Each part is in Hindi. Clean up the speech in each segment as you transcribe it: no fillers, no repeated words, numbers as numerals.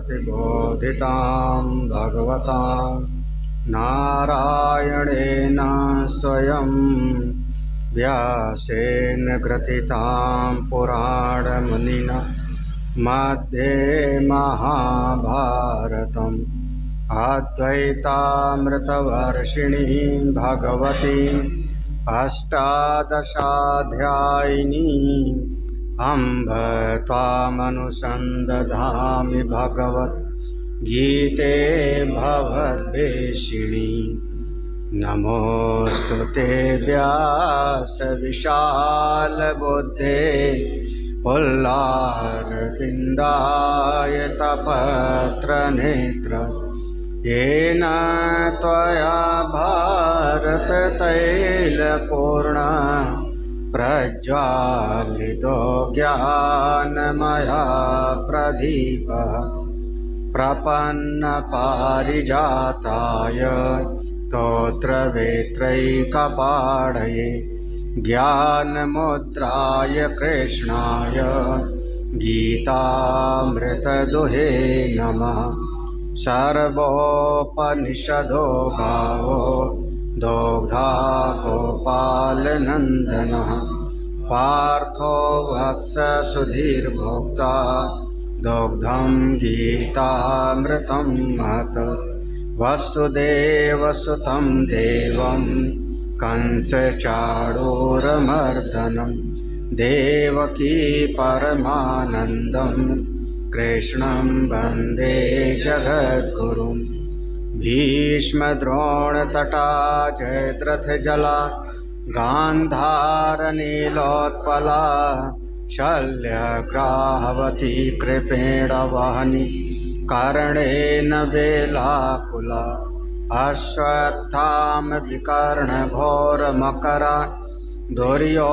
प्रतिबोधितां भगवता नारायणेन स्वयं व्यासेन ग्रथितां पुराणमुनिना मध्ये महाभारतम् अद्वैतामृतवर्षिणीं भगवतीं अष्टादशाध्यायिनीं अम्ब त्वामनुसन्दधामि भगवद्गीते भवद्वेषिणी। नमोऽस्तु ते व्यासविशालबुद्धे पुल्लारविन्दाय तपत्रनेत्र येन त्वया भारततैलपूर्णा प्रज्वालितो ज्ञानमया प्रदीपः प्रपन्नपारिजाताय स्तोत्रवेत्रैकपाणये ज्ञानमुद्राय कृष्णाय गीतामृतदुहे नमः। सर्वोपनिषदो गावो दोग्धा गोपालनन्दनः पार्थो वत्स सुधीर्भोक्ता दुग्धं गीतामृतं महत्। वसुदेवसुतं देवं कंसचाणूरमर्दनं देवकी परमानन्दं कृष्णं वन्दे जगद्गुरुं। भीष्मद्रोणतटा जयद्रथजला गान्धारनीलोत्पला शल्यग्राहवती कृपेण वहनी कर्णेन वेलाकुला अश्वत्थाम विकर्णघोरमकरा दुर्योधनावर्तिनी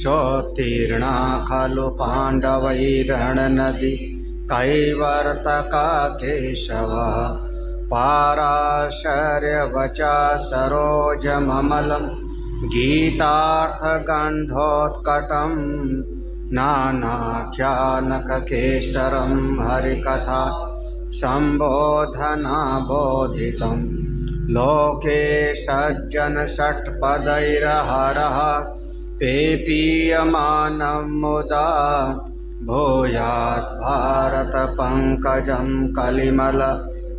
सोत्तीर्णा खलु पाण्डवैरणनदी कैवर्तका केशवः पाराशर्यवचा सरोजममलं गीतार्थगन्धोत्कटं नानाख्यानककेसरं हरिकथा सम्बोधना बोधितं। लोके सज्जनषट्पदैर्हरः पेपीयमानं मुदा भूयात् भारतपङ्कजं कलिमल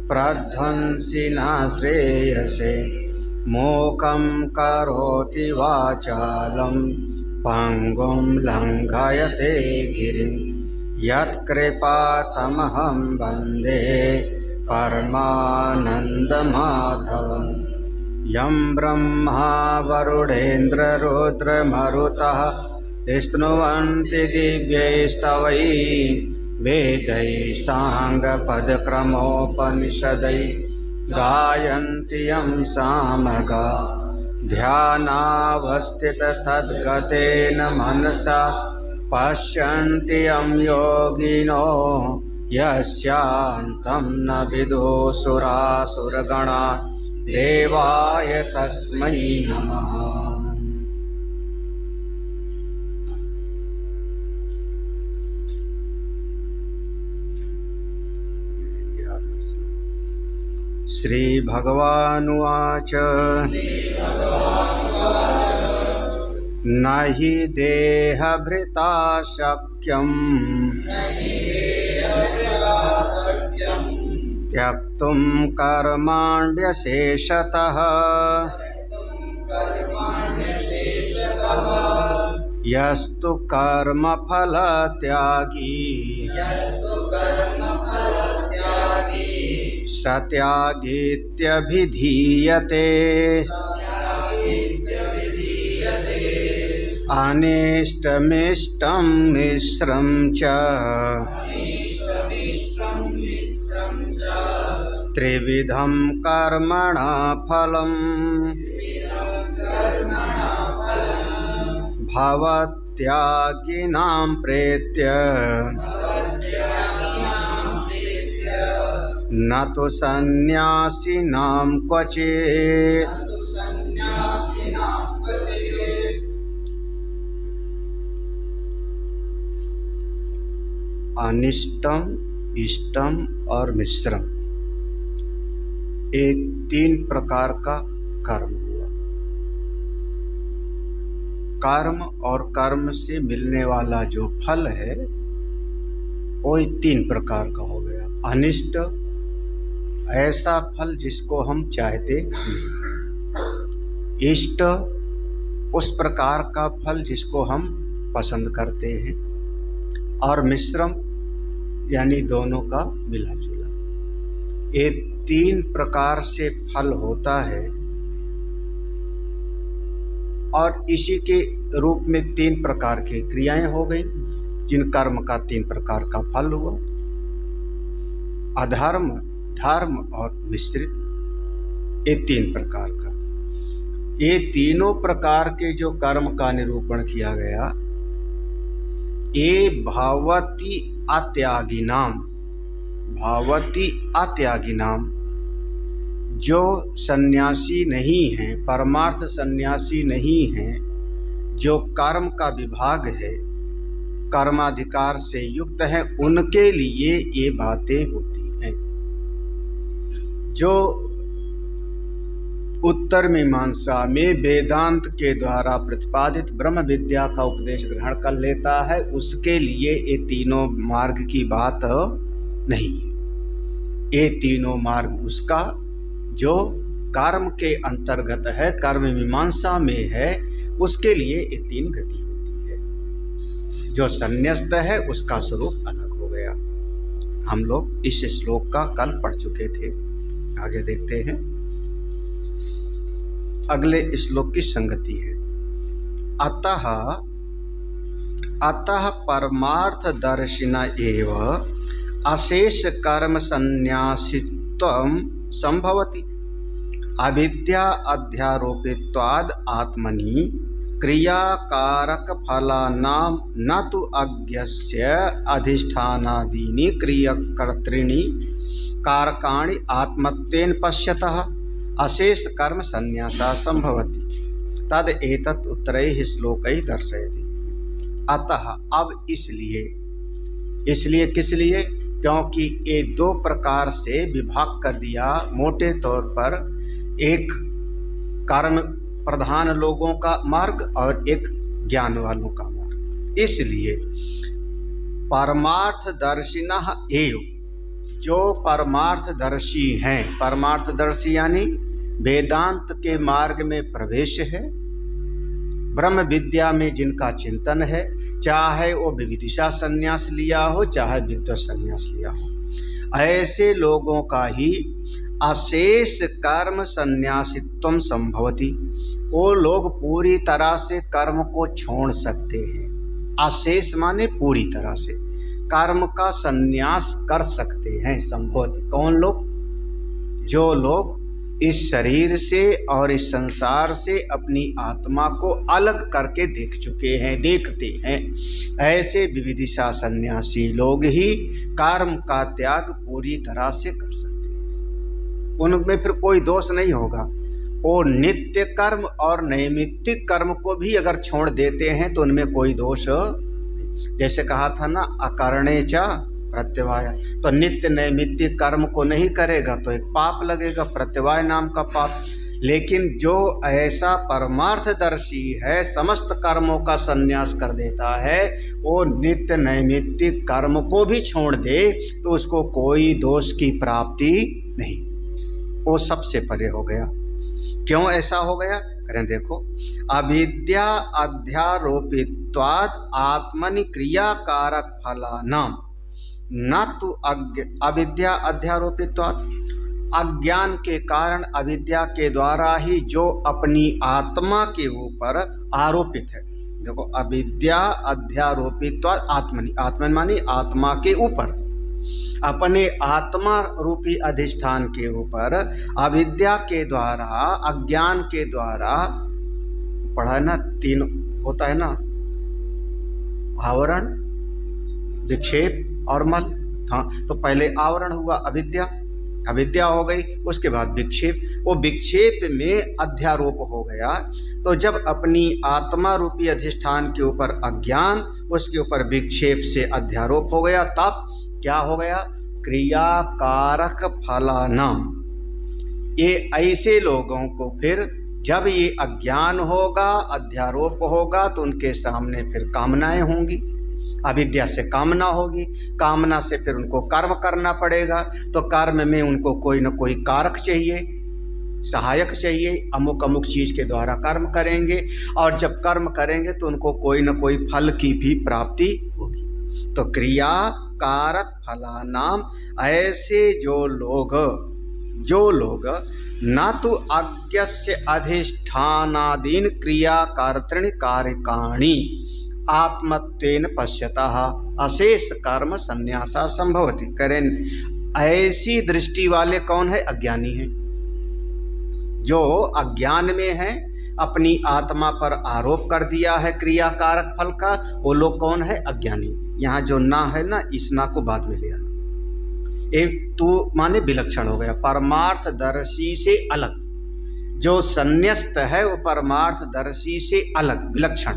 प्रध्वंसिना श्रेयसे। मूकं करोति वाचालं पङ्गुं लङ्घयते गिरिं यत्कृपातमहं वन्दे परमानन्दमाधवम्। यं ब्रह्मा वरुणेन्द्ररुद्रमरुतः स्तुवन्ति दिव्यैस्तवैः वेदैः साङ्गपदक्रमोपनिषदैः गायन्ति यं सामगा। ध्यानावस्थिततद्गतेन मनसा पश्यन्ति यं योगिनो यस्यान्तं न विदुषुरासुरगणा देवाय तस्मै नमः। श्री भगवानुवाच न हि देहभृता शक्यं त्यक्तुं कर्माण्यशेषतः यस्तु कर्मफलत्यागी सत्यागीत्यभिधीयते। अनिष्टमिष्टं मिश्रं च त्रिविधं कर्मणा फलम् भवत्यागिनां प्रेत्य न तु सन्न्यासिनां क्वचित्। अनिष्टम, इष्टम और मिश्रम, ये 3 प्रकार का कर्म हुआ। कर्म और कर्म से मिलने वाला जो फल है वो 3 प्रकार का हो गया। अनिष्ट, ऐसा फल जिसको हम चाहते नहीं। इष्ट, उस प्रकार का फल जिसको हम पसंद करते हैं। और मिश्रम, यानी दोनों का मिला जुला। ये 3 प्रकार से फल होता है और इसी के रूप में 3 प्रकार की क्रियाएं हो गई, जिन कर्म का 3 प्रकार का फल हुआ। अधर्म, धर्म और मिश्रित, ये 3 प्रकार का। ये तीनों प्रकार के जो कर्म का निरूपण किया गया, ये भावती अत्यागिनाम, भावती अत्यागिनाम, जो सन्यासी नहीं हैं, परमार्थ सन्यासी नहीं हैं, जो कर्म का विभाग है, कर्माधिकार से युक्त है, उनके लिए ये बातें होती हैं। जो उत्तर मीमांसा में वेदांत के द्वारा प्रतिपादित ब्रह्म विद्या का उपदेश ग्रहण कर लेता है, उसके लिए ये तीनों मार्ग की बात नहीं। ये तीनों मार्ग उसका जो कर्म के अंतर्गत है, कर्म मीमांसा में है, उसके लिए ये 3 गति होती है। जो संन्यस्त है उसका स्वरूप अलग हो गया। हम लोग इस श्लोक का कल पढ़ चुके थे। आगे देखते हैं। अगले श्लोक की संगति है। अतः परमार्थ दर्शिना एव अशेष कर्म संन्यासित्वं संभवति। अविद्या अध्यारोपित्वाद आत्मनि क्रियाकारक फलानां न तु अज्ञस्य अधिष्ठानादीनि क्रियकर्तॄणि कारकाणि आत्मत्वेन पश्यतः अशेष कर्म संन्यासा संभवति। तद एतत् उत्तरैः श्लोकैः दर्शयति। अतः, अब इसलिए किस लिए? क्योंकि ये 2 प्रकार से विभाग कर दिया। मोटे तौर पर एक कर्म प्रधान लोगों का मार्ग और एक ज्ञान वालों का मार्ग। इसलिए परमार्थदर्शिनः एव, जो परमार्थदर्शी हैं, परमार्थदर्शी यानी वेदांत के मार्ग में प्रवेश है, ब्रह्म विद्या में जिनका चिंतन है, चाहे वो विविदिशा संन्यास लिया हो, चाहे विद्वत संन्यास लिया हो, ऐसे लोगों का ही अशेष कर्म संन्यासित्वं संभवति। वो लोग पूरी तरह से कर्म को छोड़ सकते हैं। अशेष माने पूरी तरह से कर्म का संन्यास कर सकते हैं। संभवति कौन लोग? जो लोग इस शरीर से और इस संसार से अपनी आत्मा को अलग करके देख चुके हैं, देखते हैं, ऐसे विविदिशा सन्यासी लोग ही कर्म का त्याग पूरी तरह से कर सकते हैं। उनमें फिर कोई दोष नहीं होगा। वो नित्य कर्म और नैमित्तिक कर्म को भी अगर छोड़ देते हैं तो उनमें कोई दोष, जैसे कहा था ना, अकरणे च प्रत्यवाय, तो नित्य नैमित्तिक कर्म को नहीं करेगा तो एक पाप लगेगा, प्रत्यवाय नाम का पाप। लेकिन जो ऐसा परमार्थदर्शी है, समस्त कर्मों का संन्यास कर देता है, वो नित्य नैमित्तिक कर्म को भी छोड़ दे तो उसको कोई दोष की प्राप्ति नहीं, वो सबसे परे हो गया। क्यों ऐसा हो गया? करें देखो। अविद्या अध्यारोपित्वाद आत्मनि क्रियाकारक फलानां न तो अविद्या अध्यारोपित्वात्, अज्ञान के कारण अविद्या के द्वारा ही जो अपनी आत्मा के ऊपर आरोपित है। देखो, अविद्या अध्यारोपित्वात् आत्मनि, आत्मनि मानी आत्मा के ऊपर, अपने आत्मा रूपी अधिष्ठान के ऊपर अविद्या के द्वारा, अज्ञान के द्वारा, पढ़ा है ना, 3 होता है ना, आवरण, विक्षेप और मल। हाँ, तो पहले आवरण हुआ अविद्या, अविद्या हो गई, उसके बाद विक्षेप, वो विक्षेप में अध्यारोप हो गया। तो जब अपनी आत्मा रूपी अधिष्ठान के ऊपर अज्ञान, उसके ऊपर विक्षेप से अध्यारोप हो गया, तब क्या हो गया? क्रियाकारक फलानाम। ये ऐसे लोगों को फिर जब ये अज्ञान होगा, अध्यारोप होगा, तो उनके सामने फिर कामनाएं होंगी, अविद्या से कामना होगी, कामना से फिर उनको कर्म करना पड़ेगा। तो कर्म में उनको कोई न कोई कारक चाहिए, सहायक चाहिए, अमुक अमुक चीज के द्वारा कर्म करेंगे, और जब कर्म करेंगे तो उनको कोई न कोई फल की भी प्राप्ति होगी। तो क्रिया कारक फलानाम, ऐसे जो लोग न तो अज्ञस्य अधिष्ठानादीन क्रियाकर्तृण कार्यकाणी आत्मत्वेन पश्यतः अशेष कर्म संन्यासा संभवति। करें ऐसी दृष्टि वाले कौन है? अज्ञानी है। जो अज्ञान में है, अपनी आत्मा पर आरोप कर दिया है क्रिया कारक फल का, वो लोग कौन है? अज्ञानी। यहाँ जो ना है ना, इस ना को बाद में ले आना। एक तू माने विलक्षण हो गया, परमार्थदर्शी से अलग। जो संन्यस्त है वो परमार्थदर्शी से अलग, विलक्षण,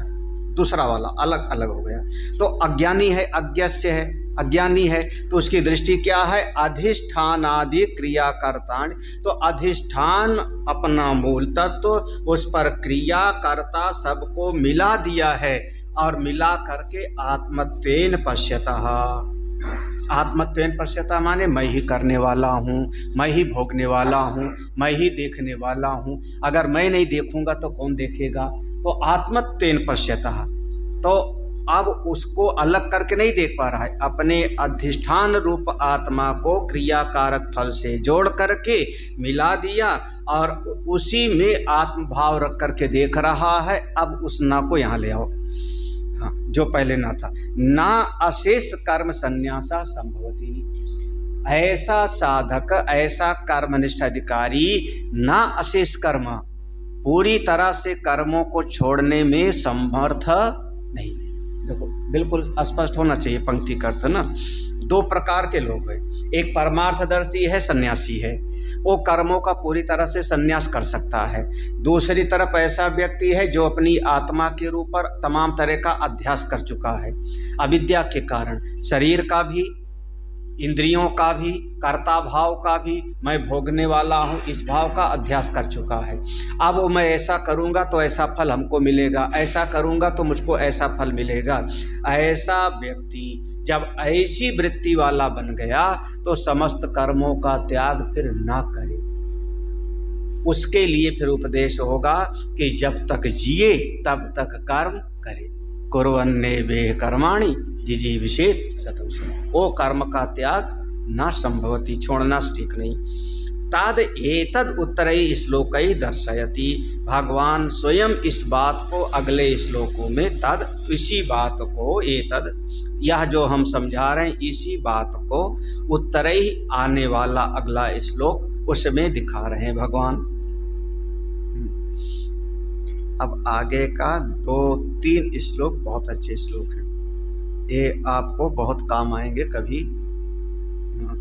दूसरा वाला अलग अलग हो गया। तो अज्ञानी है, अज्ञस्य है, अज्ञानी है, तो उसकी दृष्टि क्या है? अधिष्ठान आदि क्रियाकर्ताण। तो अधिष्ठान अपना मूल तत्व, उस पर क्रियाकर्ता सबको मिला दिया है, और मिला करके आत्मत्वेन पश्यतः। आत्मत्वेन पश्यता माने मैं ही करने वाला हूँ, मैं ही भोगने वाला हूँ, मैं ही देखने वाला हूँ। अगर मैं नहीं देखूंगा तो कौन देखेगा? तो आत्मत्वेन पश्यता। तो अब उसको अलग करके नहीं देख पा रहा है, अपने अधिष्ठान रूप आत्मा को क्रियाकारक फल से जोड़ करके मिला दिया, और उसी में आत्मभाव रख करके देख रहा है। अब उस ना को यहाँ ले आओ, हाँ, जो पहले ना था। ना अशेष कर्म संन्यासा संभवती। ऐसा साधक, ऐसा कर्मनिष्ठ अधिकारी ना अशेष कर्म, पूरी तरह से कर्मों को छोड़ने में समर्थ नहीं। देखो बिल्कुल स्पष्ट होना चाहिए पंक्ति का अर्थ ना। दो प्रकार के लोग हैं, एक परमार्थदर्शी है, सन्यासी है, वो कर्मों का पूरी तरह से संन्यास कर सकता है। दूसरी तरफ ऐसा व्यक्ति है जो अपनी आत्मा के रूप पर तमाम तरह का अध्यास कर चुका है, अविद्या के कारण, शरीर का भी, इंद्रियों का भी, कर्ता भाव का भी, मैं भोगने वाला हूँ, इस भाव का अध्यास कर चुका है। अब वो मैं ऐसा करूँगा तो ऐसा फल हमको मिलेगा, ऐसा करूँगा तो मुझको ऐसा फल मिलेगा। ऐसा व्यक्ति जब ऐसी वृत्ति वाला बन गया तो समस्त कर्मों का त्याग फिर ना करे। उसके लिए फिर उपदेश होगा कि जब तक जिए तब तक कर्म करे। कुर्वन्ने वे कर्माणि जिजीविषेत् शतं। वो कर्म का त्याग ना संभवती, छोड़ना ठीक नहीं। तद एतद उत्तरई श्लोकई दर्शयति। भगवान स्वयं इस बात को अगले श्लोकों में, तद इसी बात को, एतद यह जो हम समझा रहे हैं इसी बात को, उत्तरई आने वाला अगला श्लोक उसमें दिखा रहे हैं भगवान। अब आगे का 2-3 श्लोक बहुत अच्छे श्लोक हैं, ये आपको बहुत काम आएंगे कभी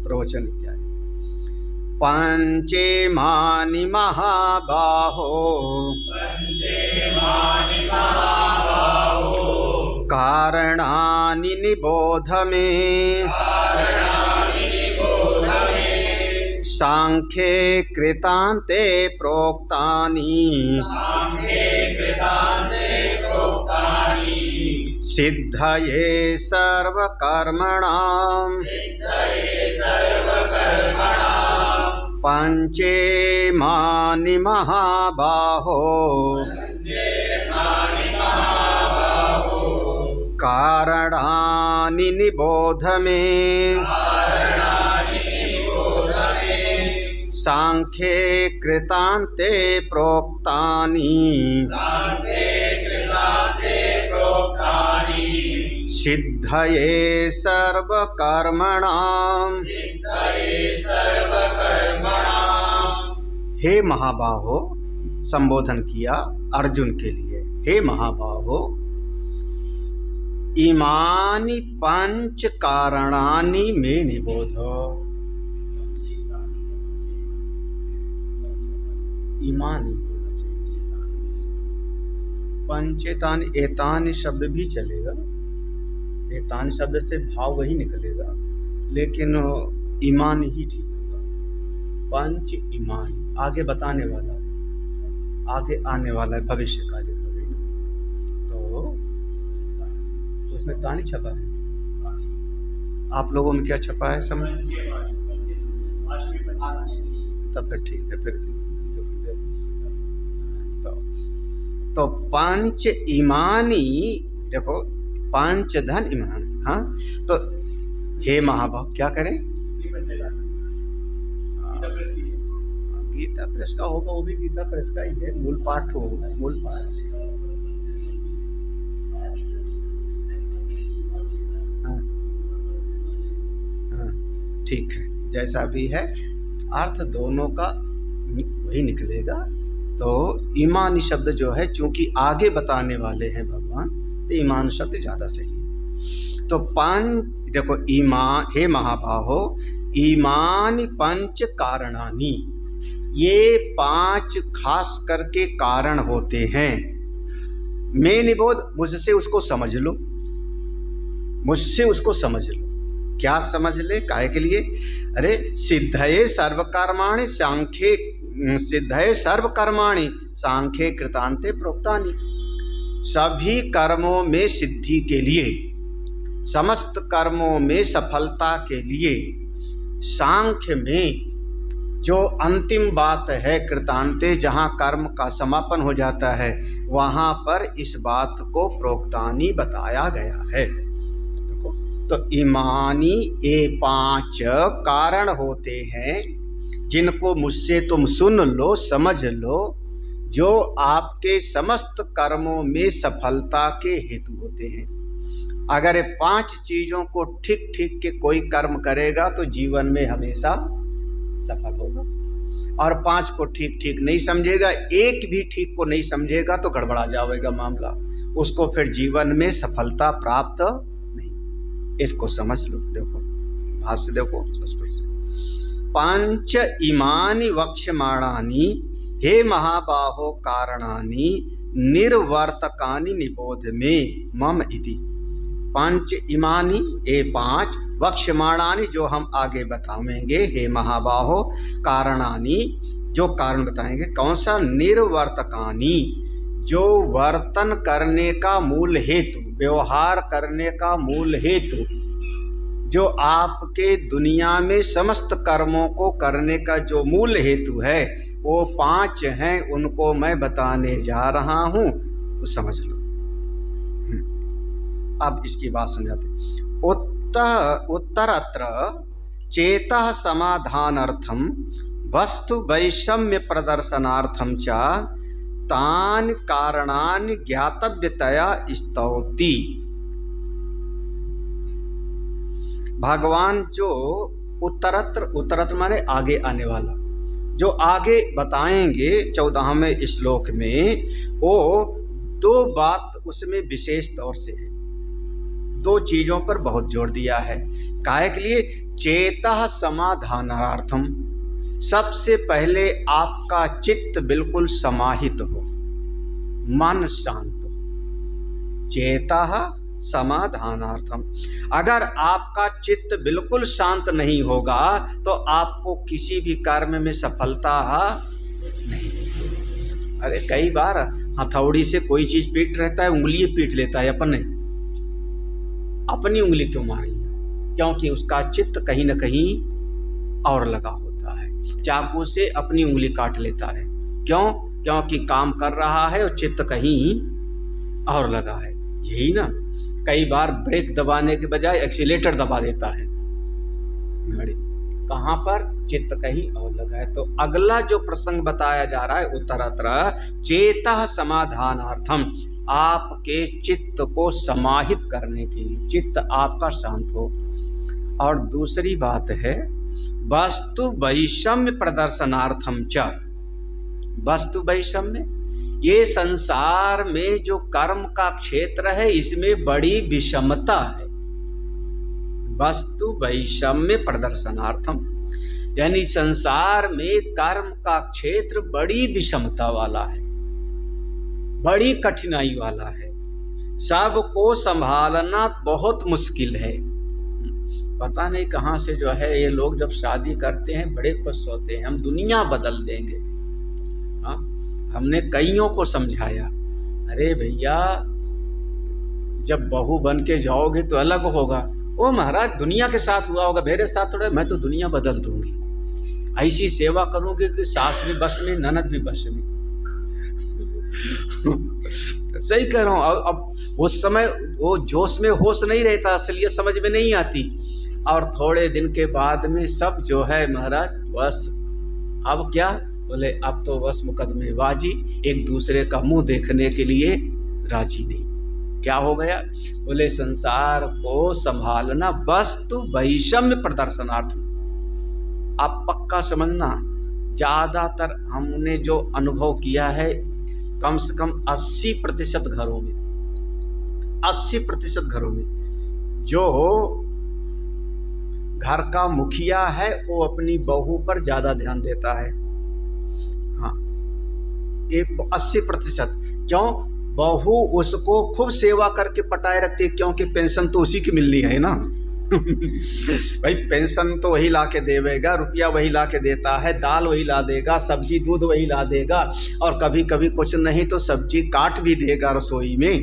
प्रवचन इत्यादि। पंचेमानि महाबाहो कारणानि निबोध मे सांख्ये कृतान्ते प्रोक्तानि सिद्धये सर्वकर्मणाम् पंचेमानि महाबाहो कारणानि निबोध मे सांख्ये कृतान्ते प्रोक्तानि सिद्धये सर्वकर्मणाम्। हे महाबाहो, संबोधन किया अर्जुन के लिए, हे महाबाहो, इमानि पंच कारणानि मे निबोध। ईमानी। पंचेतानि, एतानि शब्द भी चलेगा, एतानि शब्द से भाव वही निकलेगा, लेकिन ईमान ही ठीक होगा। पंच ईमान आगे बताने वाला है, आगे आने वाला है, भविष्य काल तो उसमें तानी छपा है। आप लोगों में क्या छपा है समझ? तब फिर ठीक है। फिर तो पंच ईमानी, देखो पंच धन ईमान। हाँ, तो हे महाभाव क्या करें? गीता प्रेस का होगा, वो भी गीता प्रेस का ही है, मूल पाठ हो, मूल पाठ। हाँ ठीक है, जैसा भी है अर्थ दोनों का वही निकलेगा। तो ईमानी शब्द जो है चूंकि आगे बताने वाले हैं भगवान, तो ईमान शब्द ज़्यादा सही है। तो देखो ईमान, हे महाबाहो, ईमानी पंच कारणानी, ये पांच खास करके कारण होते हैं। मैं निबोध, मुझसे उसको समझ लो, मुझसे उसको समझ लो। क्या समझ ले? काहे के लिए? अरे सिद्धये सर्वकर्माणि सांख्ये, सिद्धये सर्वकर्माणि सांख्ये कृतान्ते प्रोक्तानि। सभी कर्मों में सिद्धि के लिए, समस्त कर्मों में सफलता के लिए सांख्य में जो अंतिम बात है कृतान्ते, जहाँ कर्म का समापन हो जाता है, वहाँ पर इस बात को प्रोक्तानि बताया गया है। तो ईमानी ये पांच कारण होते हैं जिनको मुझसे तुम सुन लो, समझ लो, जो आपके समस्त कर्मों में सफलता के हेतु होते हैं। अगर ये पांच चीजों को ठीक ठीक के कोई कर्म करेगा तो जीवन में हमेशा सफल होगा, और पांच को ठीक ठीक नहीं समझेगा, एक भी ठीक को नहीं समझेगा तो गड़बड़ा जाएगा मामला, उसको फिर जीवन में सफलता प्राप्त नहीं। इसको समझ लो। देखो भाष्य देखो, पंच इमानि वक्ष्यमाणानि हे महाबाहो कारणानि निर्वर्तकानि निबोध में मम इति। पंच इमानी, ये पांच, वक्ष्यमाणानि जो हम आगे बताएंगे, हे महाबाहो कारणानि जो कारण बताएंगे, कौन सा? निर्वर्तकानि जो वर्तन करने का मूल हेतु, व्यवहार करने का मूल हेतु, जो आपके दुनिया में समस्त कर्मों को करने का जो मूल हेतु है, वो पांच हैं, उनको मैं बताने जा रहा हूँ, वो समझ लो। अब इसकी बात समझाते। उत्तरत्र चेतः समाधानार्थम वस्तु वैषम्य प्रदर्शनार्थम च तान कारणानि ज्ञातव्यतया स्तौति। भगवान जो उत्तरत्र माने आगे आने वाला, जो आगे बताएंगे 14वें श्लोक में, वो दो बात उसमें विशेष तौर से है, दो चीजों पर बहुत जोर दिया है। काहे के लिए? चेतः समाधानार्थम, सबसे पहले आपका चित्त बिल्कुल समाहित हो, मन शांत हो। चेतः समाधानार्थम, अगर आपका चित्त बिल्कुल शांत नहीं होगा तो आपको किसी भी कर्म में सफलता नहीं। अरे कई बार हथौड़ी से कोई चीज पीट रहता है, उंगली पीट लेता है, अपनी उंगली क्यों मारी? क्योंकि उसका चित्त कहीं न कहीं और लगा होता है। चाकू से अपनी उंगली काट लेता है, क्यों? क्योंकि काम कर रहा है और चित्त कहीं और लगा है। यही ना, कई बार ब्रेक दबाने के बजाय एक्सीलेटर दबा देता है गाड़ी, कहाँ पर? चित्त कहीं और लगा है। तो अगला जो प्रसंग बताया जा रहा है, उत्तरत्र चेतः समाधानार्थम, आपके चित्त को समाहित करने के लिए, चित्त आपका शांत हो। और दूसरी बात है वस्तु वैषम्य प्रदर्शनार्थम च। वस्तु वैषम्य, ये संसार में जो कर्म का क्षेत्र है, इसमें बड़ी विषमता है। वस्तु वैषम्य प्रदर्शनार्थम, यानी संसार में कर्म का क्षेत्र बड़ी विषमता वाला है, बड़ी कठिनाई वाला है, सबको संभालना बहुत मुश्किल है। पता नहीं कहाँ से जो है ये लोग जब शादी करते हैं बड़े खुश होते हैं, हम दुनिया बदल देंगे। हाँ, हमने कईयों को समझाया, अरे भैया जब बहू बन के जाओगे तो अलग होगा। ओ महाराज, दुनिया के साथ हुआ होगा, मेरे साथ थोड़ा, मैं तो दुनिया बदल दूंगी। ऐसी सेवा करूंगी कि सास भी बस में, ननद भी बस में। सही कह रहा हूँ। अब उस समय वो जोश में होश नहीं रहता, असलियत समझ में नहीं आती, और थोड़े दिन के बाद में सब जो है महाराज बस अब क्या बोले, अब तो बस मुकदमेबाजी, एक दूसरे का मुंह देखने के लिए राजी नहीं। क्या हो गया? बोले संसार को संभालना वस्तु वैषम्य प्रदर्शनार्थ। आप पक्का समझना, ज्यादातर हमने जो अनुभव किया है कम से कम 80% घरों में, 80% घरों में जो घर का मुखिया है वो अपनी बहू पर ज्यादा ध्यान देता है। हाँ, 80%। क्यों? बहू उसको खूब सेवा करके पटाए रखती है, क्योंकि पेंशन तो उसी की मिलनी है ना। भाई पेंशन तो वही ला के देवेगा, रुपया वही ला के देता है, दाल वही ला देगा, सब्जी दूध वही ला देगा, और कभी कभी कुछ नहीं तो सब्जी काट भी देगा रसोई में।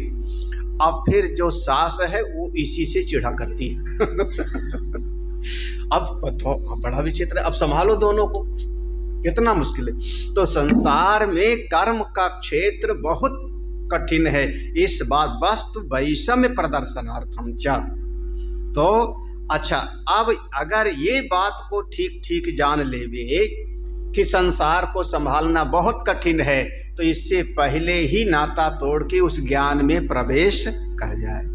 अब फिर जो सास है वो इसी से चिढ़ा करती है। अब तो बड़ा विचित्र है, अब संभालो दोनों को, कितना मुश्किल है। तो संसार में कर्म का क्षेत्र बहुत कठिन है, इस बात वस्तु वैषम्य प्रदर्शनार्थम च। तो अच्छा, अब अगर ये बात को ठीक ठीक जान लेवे कि संसार को संभालना बहुत कठिन है, तो इससे पहले ही नाता तोड़ के उस ज्ञान में प्रवेश कर जाए,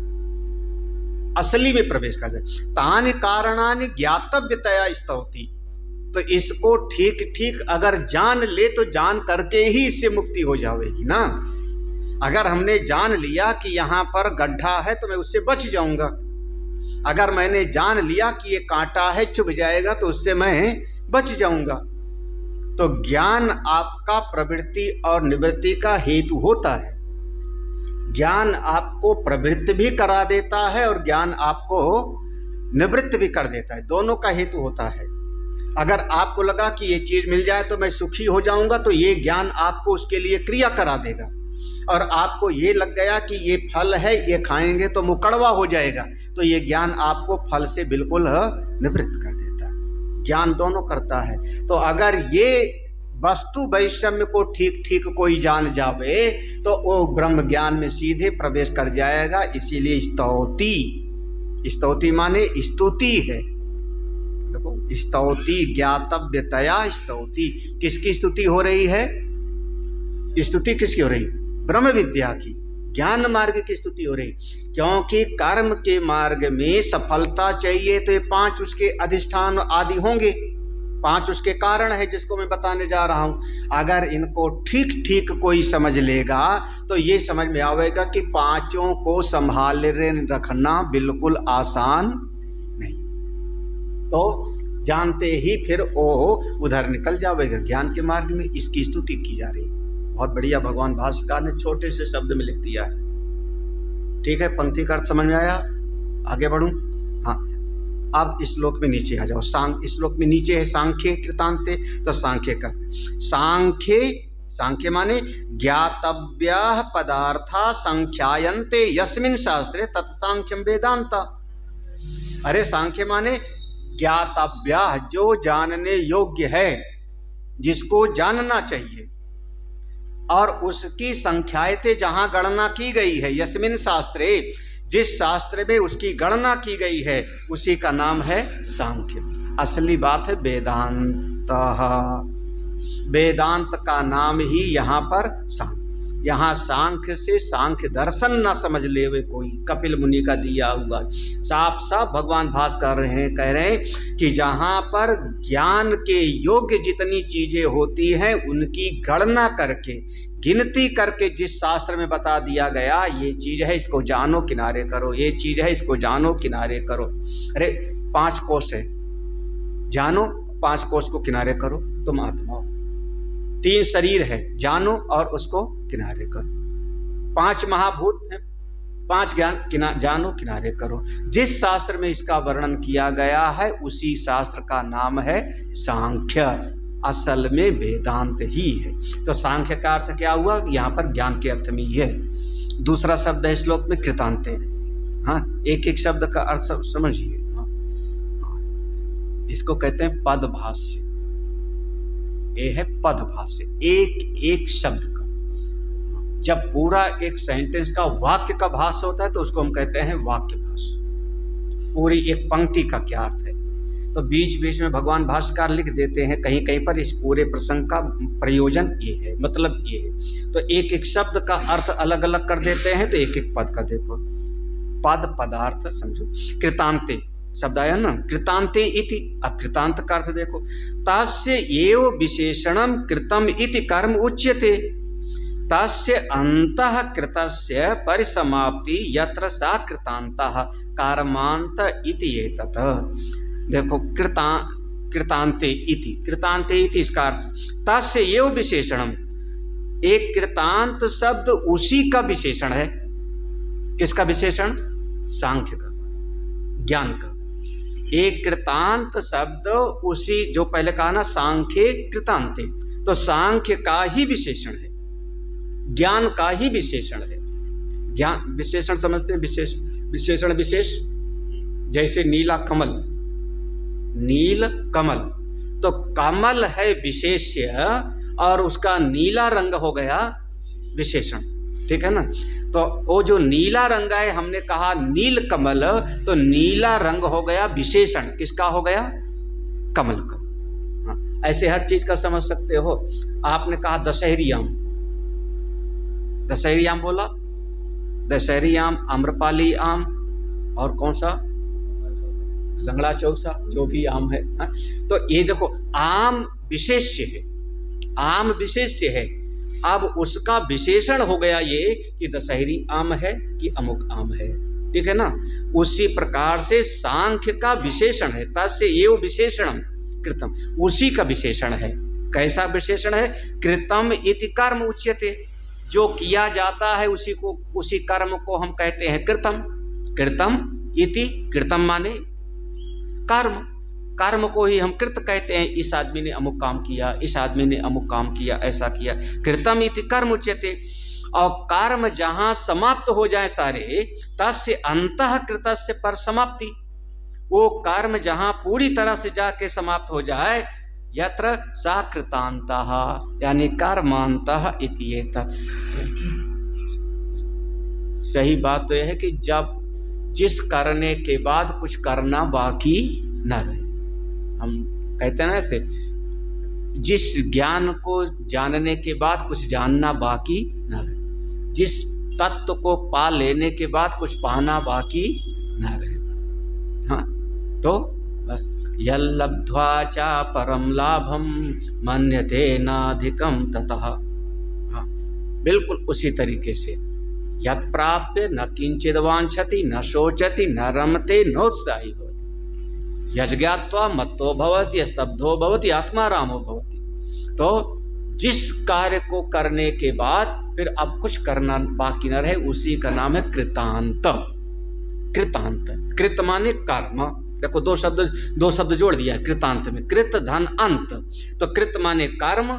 असली में प्रवेश कर जाए। तानि कारणानि ज्ञातव्यतया स्तौति। तो इसको ठीक ठीक अगर जान ले तो जान करके ही इससे मुक्ति हो जाएगी ना। अगर हमने जान लिया कि यहाँ पर गड्ढा है तो मैं उससे बच जाऊंगा, अगर मैंने जान लिया कि ये कांटा है चुभ जाएगा तो उससे मैं बच जाऊंगा। तो ज्ञान आपका प्रवृत्ति और निवृत्ति का हेतु होता है। ज्ञान आपको प्रवृत्ति भी करा देता है और ज्ञान आपको निवृत्त भी कर देता है, दोनों का हेतु होता है। अगर आपको लगा कि ये चीज मिल जाए तो मैं सुखी हो जाऊंगा, तो ये ज्ञान आपको उसके लिए क्रिया करा देगा। और आपको ये लग गया कि ये फल है, ये खाएंगे तो मुँह कड़वा हो जाएगा, तो ये ज्ञान आपको फल से बिल्कुल निवृत्त कर देता है। ज्ञान दोनों करता है। तो अगर ये वस्तु वैषम्य को ठीक ठीक कोई जान जावे तो वो ब्रह्म ज्ञान में सीधे प्रवेश कर जाएगा। इसीलिए स्तौति, स्तौति माने स्तुति है। देखो, स्तौति ज्ञातव्यतया स्तौति। किसकी स्तुति हो रही है? स्तुति किसकी हो रही? ब्रह्म विद्या की, ज्ञान मार्ग की स्तुति हो रही। क्योंकि कर्म के मार्ग में सफलता चाहिए तो ये 5 उसके अधिष्ठान आदि होंगे, 5 उसके कारण है जिसको मैं बताने जा रहा हूं। अगर इनको ठीक ठीक कोई समझ लेगा तो ये समझ में आएगा कि 5 को संभाल रखना बिल्कुल आसान नहीं। तो जानते ही फिर वो उधर निकल जाएगा। ज्ञान के मार्ग में इसकी स्तुति की जा रही है। बहुत बढ़िया, भगवान भाष्यकार ने छोटे से शब्द में लिख दिया है। ठीक है, पंक्ति का अर्थ समझ में आया? आगे बढ़ूं? हाँ, अब इस श्लोक में नीचे आ जाओ। इस श्लोक में नीचे है सांख्य कृतांते, तो सांख्य करते। सांख्य माने ज्ञातव्यः पदार्था संख्यायन्ते यस्मिन् शास्त्रे तत्सांख्यम वेदांता। अरे सांख्य माने ज्ञातव्यः, जो जानने योग्य है, जिसको जानना चाहिए, और उसकी संख्याएं जहां गणना की गई है, यस्मिन् शास्त्रे, जिस शास्त्र में उसकी गणना की गई है उसी का नाम है सांख्य। असली बात है वेदांत। वेदांत का नाम ही यहाँ पर सांख्य। यहाँ सांख्य से सांख्य दर्शन ना समझ ले वे कोई, कपिल मुनि का दिया हुआ साफ साफ भगवान भाष्यकार कह रहे हैं कि जहाँ पर ज्ञान के योग्य जितनी चीजें होती हैं उनकी गणना करके, गिनती करके जिस शास्त्र में बता दिया गया ये चीज है इसको जानो किनारे करो, ये चीज है इसको जानो किनारे करो। अरे 5 कोस है, जानो 5 कोष को किनारे करो, तुम आत्मा हो। 3 शरीर है, जानो और उसको किनारे करो। 5 महाभूत हैं, 5 ज्ञान जानो किनारे करो। जिस शास्त्र में इसका वर्णन किया गया है उसी शास्त्र का नाम है सांख्य, असल में वेदांत ही है। तो सांख्य का अर्थ क्या हुआ? यहाँ पर ज्ञान के अर्थ में ही है। दूसरा शब्द है श्लोक में कृतांते। हाँ, एक एक शब्द का अर्थ समझिए। इसको कहते हैं पदभाष्य। ये है पदभाष्य, एक एक शब्द का। जब पूरा एक सेंटेंस का वाक्य का भाष्य होता है तो उसको हम कहते हैं वाक्य भाष्य। पूरी एक पंक्ति का क्या अर्थ है, तो बीच बीच में भगवान भाष्यकार लिख देते हैं कहीं कहीं पर इस पूरे प्रसंग का प्रयोजन ये है, मतलब ये है। तो एक एक शब्द का अर्थ अलग अलग कर देते हैं, तो एक एक पद का देखो। पद पदार्थ समझो। कृतांते शब्द आया ना, कृतांते इति। अब कृतांत का अर्थ देखो, तस्य एव विशेषणम कृतम इति कर्म उच्यते, तस्य अंतः कृतस्य परिसमाप्ति यत्र सा कृतांतः कर्मांत इति एतत्। देखो कृतांते इति, कृतांते इति इसका अर्थ तस्य एव विशेषणम। एक कृतांत शब्द उसी का विशेषण है। किसका विशेषण? सांख्य का, ज्ञान का। एक कृतांत शब्द उसी, जो पहले कहा ना सांख्य कृतांते, तो सांख्य का ही विशेषण है, ज्ञान का ही विशेषण है। ज्ञान विशेषण समझते हैं, विशेष विशेषण विशेष। जैसे नीला कमल, नील कमल, तो कमल है विशेष्य और उसका नीला रंग हो गया विशेषण, ठीक है ना। तो वो जो नीला रंग है, हमने कहा नील कमल, तो नीला रंग हो गया विशेषण। किसका हो गया? कमल का। हाँ, ऐसे हर चीज का समझ सकते हो। आपने कहा दशहरी आम, दशहरी आम बोला, दशहरी आम, आम्रपाली आम, और कौन सा? लंगड़ा चौसा, जो भी आम है। हाँ? तो ये देखो, आम विशेष्य है, आम विशेष्य है। अब उसका विशेषण हो गया ये कि दशहरी आम है कि अमुक आम है, ठीक है ना। उसी प्रकार से सांख्य का विशेषण है, तस्य एव विशेषणम कृतम, उसी का विशेषण है। कैसा विशेषण है? कृतम इति कर्म उच्यते, जो किया जाता है उसी को, उसी कर्म को हम कहते हैं कृतम। कृतम इति, कृतम माने कर्म, कर्म को ही हम कृत कहते हैं। इस आदमी ने अमुक काम किया, इस आदमी ने अमुक काम किया, ऐसा किया। कृतम इति कर्म उच्यते। और कर्म जहां समाप्त हो जाए सारे, तस्य अंतः कृतस्य पर समाप्ति, वो कर्म जहां पूरी तरह से जाके समाप्त हो जाए, यत्र सा कृतांतः, यानी कर्मांतः इति एतत्। सही बात तो यह है कि जब जिस करने के बाद कुछ करना बाकी न रहे, हम कहते हैं ना ऐसे, जिस ज्ञान को जानने के बाद कुछ जानना बाकी न रहे, जिस तत्व को पा लेने के बाद कुछ पाना बाकी न रहे। हाँ, तो बस यल्लब्ध्वा चा परम लाभम मन्यते नाधिकम ततः। हाँ, बिल्कुल उसी तरीके से यत् प्राप्य न किंचिद वांछति न शोचति न रमते नोत्साही भवति, यज्ञात्वा मत्तो भवति यस्तब्धो भवति आत्मारामो भवति। तो जिस कार्य को करने के बाद फिर अब कुछ करना बाकी न रहे, उसी का नाम है कृतांत। कृतांत, कृत माने कर्म। देखो दो शब्द जोड़ दिया है कृतांत में, कृत धन अंत। तो कृत माने कर्म,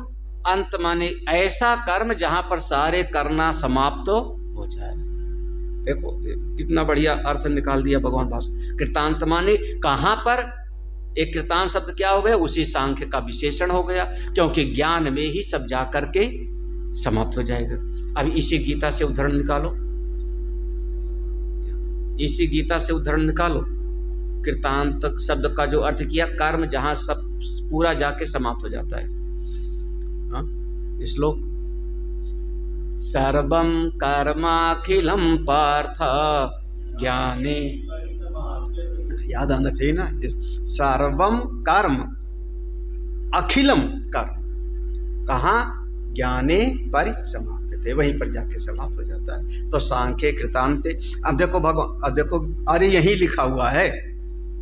अंत माने ऐसा कर्म जहां पर सारे करना समाप्त हो जाए। देखो कितना बढ़िया अर्थ निकाल दिया भगवान भाष्य। कृतांत माने कहां पर? एक कृतांत शब्द क्या हो गया? उसी सांख्य का विशेषण हो गया, क्योंकि ज्ञान में ही सब जा करके समाप्त हो जाएगा। अब इसी गीता से उदाहरण निकालो, इसी गीता से उदाहरण निकालो। कृतांत शब्द का जो अर्थ किया, कर्म जहां सब पूरा जाके समाप्त हो जाता है। हाँ, श्लोक सर्वं कर्माखिलं पार्थ ज्ञाने, याद आना चाहिए ना, सर्वं कर्म अखिलम कर्म, कहाँ? ज्ञाने परिसमाप्यते, वहीं पर जाके समाप्त हो जाता है। तो सांख्य कृतांते। अब देखो भगवान, अब देखो, अरे यही लिखा हुआ है,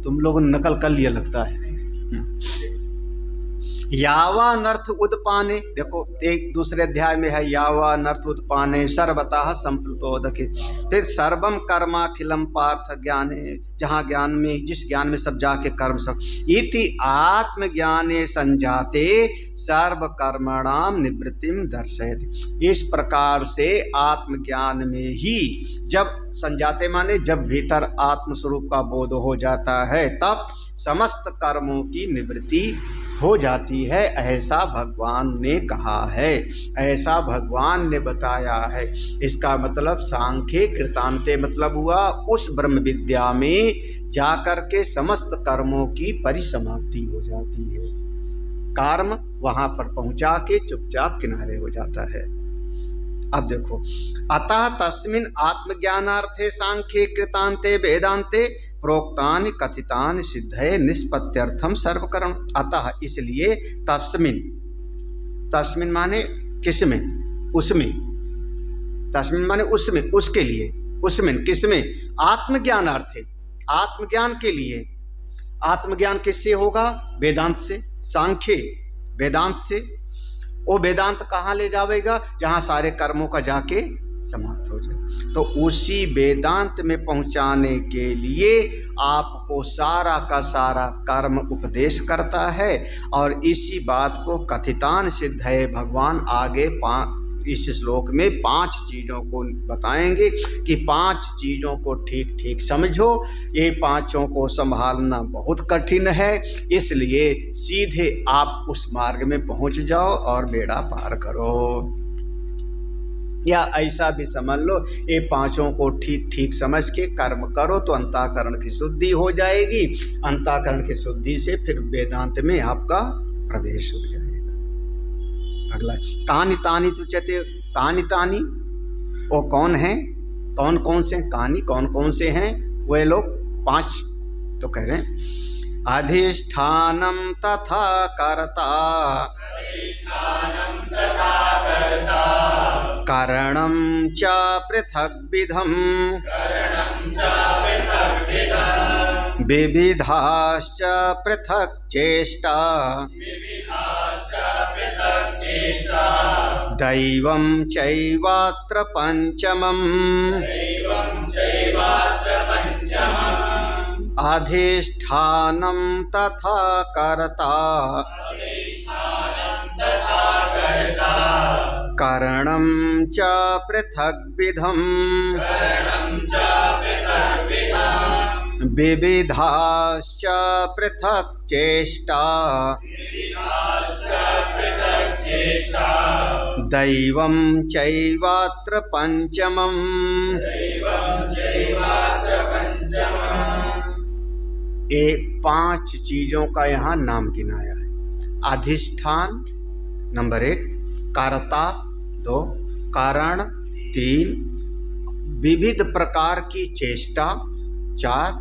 तुम लोगों ने नकल कर लिया लगता है। यावानर्थ उदपाने, देखो एक दूसरे अध्याय में है यावानर्थ उदपाने सर्वतः संप्लुतोदके। फिर सर्वम कर्माखिलम पार्थ ज्ञाने, जहाँ ज्ञान में, जिस ज्ञान में सब जाके कर्म सब, इति आत्मज्ञाने संजाते सर्व कर्मणाम निवृत्तिम दर्शयति। इस प्रकार से आत्मज्ञान में ही जब संजाते माने जब भीतर आत्मस्वरूप का बोध हो जाता है तब समस्त कर्मों की निवृत्ति हो जाती है, ऐसा भगवान ने कहा है, ऐसा भगवान ने बताया है। इसका मतलब सांख्य कृतांते मतलब हुआ उस ब्रह्म विद्या में जाकर के समस्त कर्मों की परिसमाप्ति हो जाती है, कर्म वहां पर पहुंचा के चुपचाप किनारे हो जाता है। अब देखो, अतः तस्मिन् आत्मज्ञानार्थे सांख्ये कृतांते वेदांते प्रोक्तानि कथितानि सिद्धये निष्पत्त्यर्थम सर्वकर्म। अतः इसलिए तस्मिन्, तस्मिन् माने किसमें, उसमें, तस्मिन् माने उसमें, उसके लिए, उसमें किसमें, आत्मज्ञानार्थे, आत्मज्ञान के लिए। आत्मज्ञान किससे होगा, वेदांत से, सांख्य वेदांत से। वो वेदांत कहाँ ले जावेगा, जहाँ सारे कर्मों का जाके समाप्त हो जाए। तो उसी वेदांत में पहुँचाने के लिए आपको सारा का सारा कर्म उपदेश करता है। और इसी बात को कथितान सिद्ध है, भगवान आगे इस श्लोक में 5 चीज़ों को बताएंगे कि 5 चीज़ों को ठीक ठीक समझो। ये 5 को संभालना बहुत कठिन है, इसलिए सीधे आप उस मार्ग में पहुंच जाओ और बेड़ा पार करो। या ऐसा भी समझ लो, ये 5 को ठीक ठीक समझ के कर्म करो तो अंतःकरण की शुद्धि हो जाएगी। अंतःकरण की शुद्धि से फिर वेदांत में आपका प्रवेश हो जाएगा। अगला, कानि तानि तुच्यते, कानि तानि वो कौन हैं, कौन कौन से, कानि कौन कौन से हैं, वे लोग 5 तो कह रहे हैं। अधिष्ठानम तथा कर्ता, करणं च पृथग्विधम्, विविधाश्च पृथक् चेष्टा, दैवं चैवात्र पंचमम्। अधिष्ठानं तथा कर्ता, करणं च पृथग्विधम्, विविधाश्च पृथक् चेष्टा, दैवं चैवात्र पंचमम्। ये 5 चीजों का यहाँ नाम गिनाया है। अधिष्ठान नंबर 1, कर्ता 2, कारण 3, विविध प्रकार की चेष्टा 4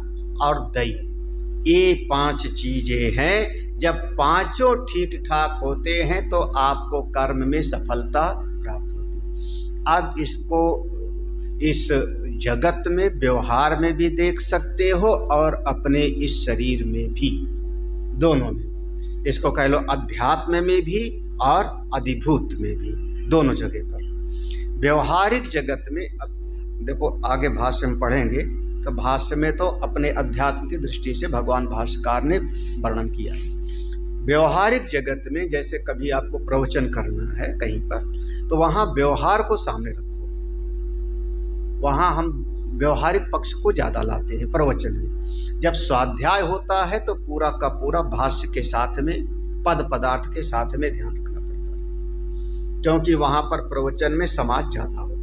और दैव। ये 5 चीजें हैं। जब 5 ठीक ठाक होते हैं तो आपको कर्म में सफलता प्राप्त होती है। अब इसको इस जगत में व्यवहार में भी देख सकते हो और अपने इस शरीर में भी, दोनों में। इसको कह लो अध्यात्म में भी और अधिभूत में भी, दोनों जगह पर। व्यवहारिक जगत में अब देखो, आगे भाष्य में पढ़ेंगे तो भाष्य में तो अपने अध्यात्म की दृष्टि से भगवान भाष्यकार ने वर्णन किया है। व्यवहारिक जगत में जैसे कभी आपको प्रवचन करना है कहीं पर, तो वहाँ व्यवहार को सामने रखो। वहाँ हम व्यवहारिक पक्ष को ज़्यादा लाते हैं प्रवचन में। जब स्वाध्याय होता है तो पूरा का पूरा भाष्य के साथ में, पद पदार्थ के साथ में ध्यान रखना पड़ता है, क्योंकि वहाँ पर प्रवचन में समाज ज़्यादा होता है।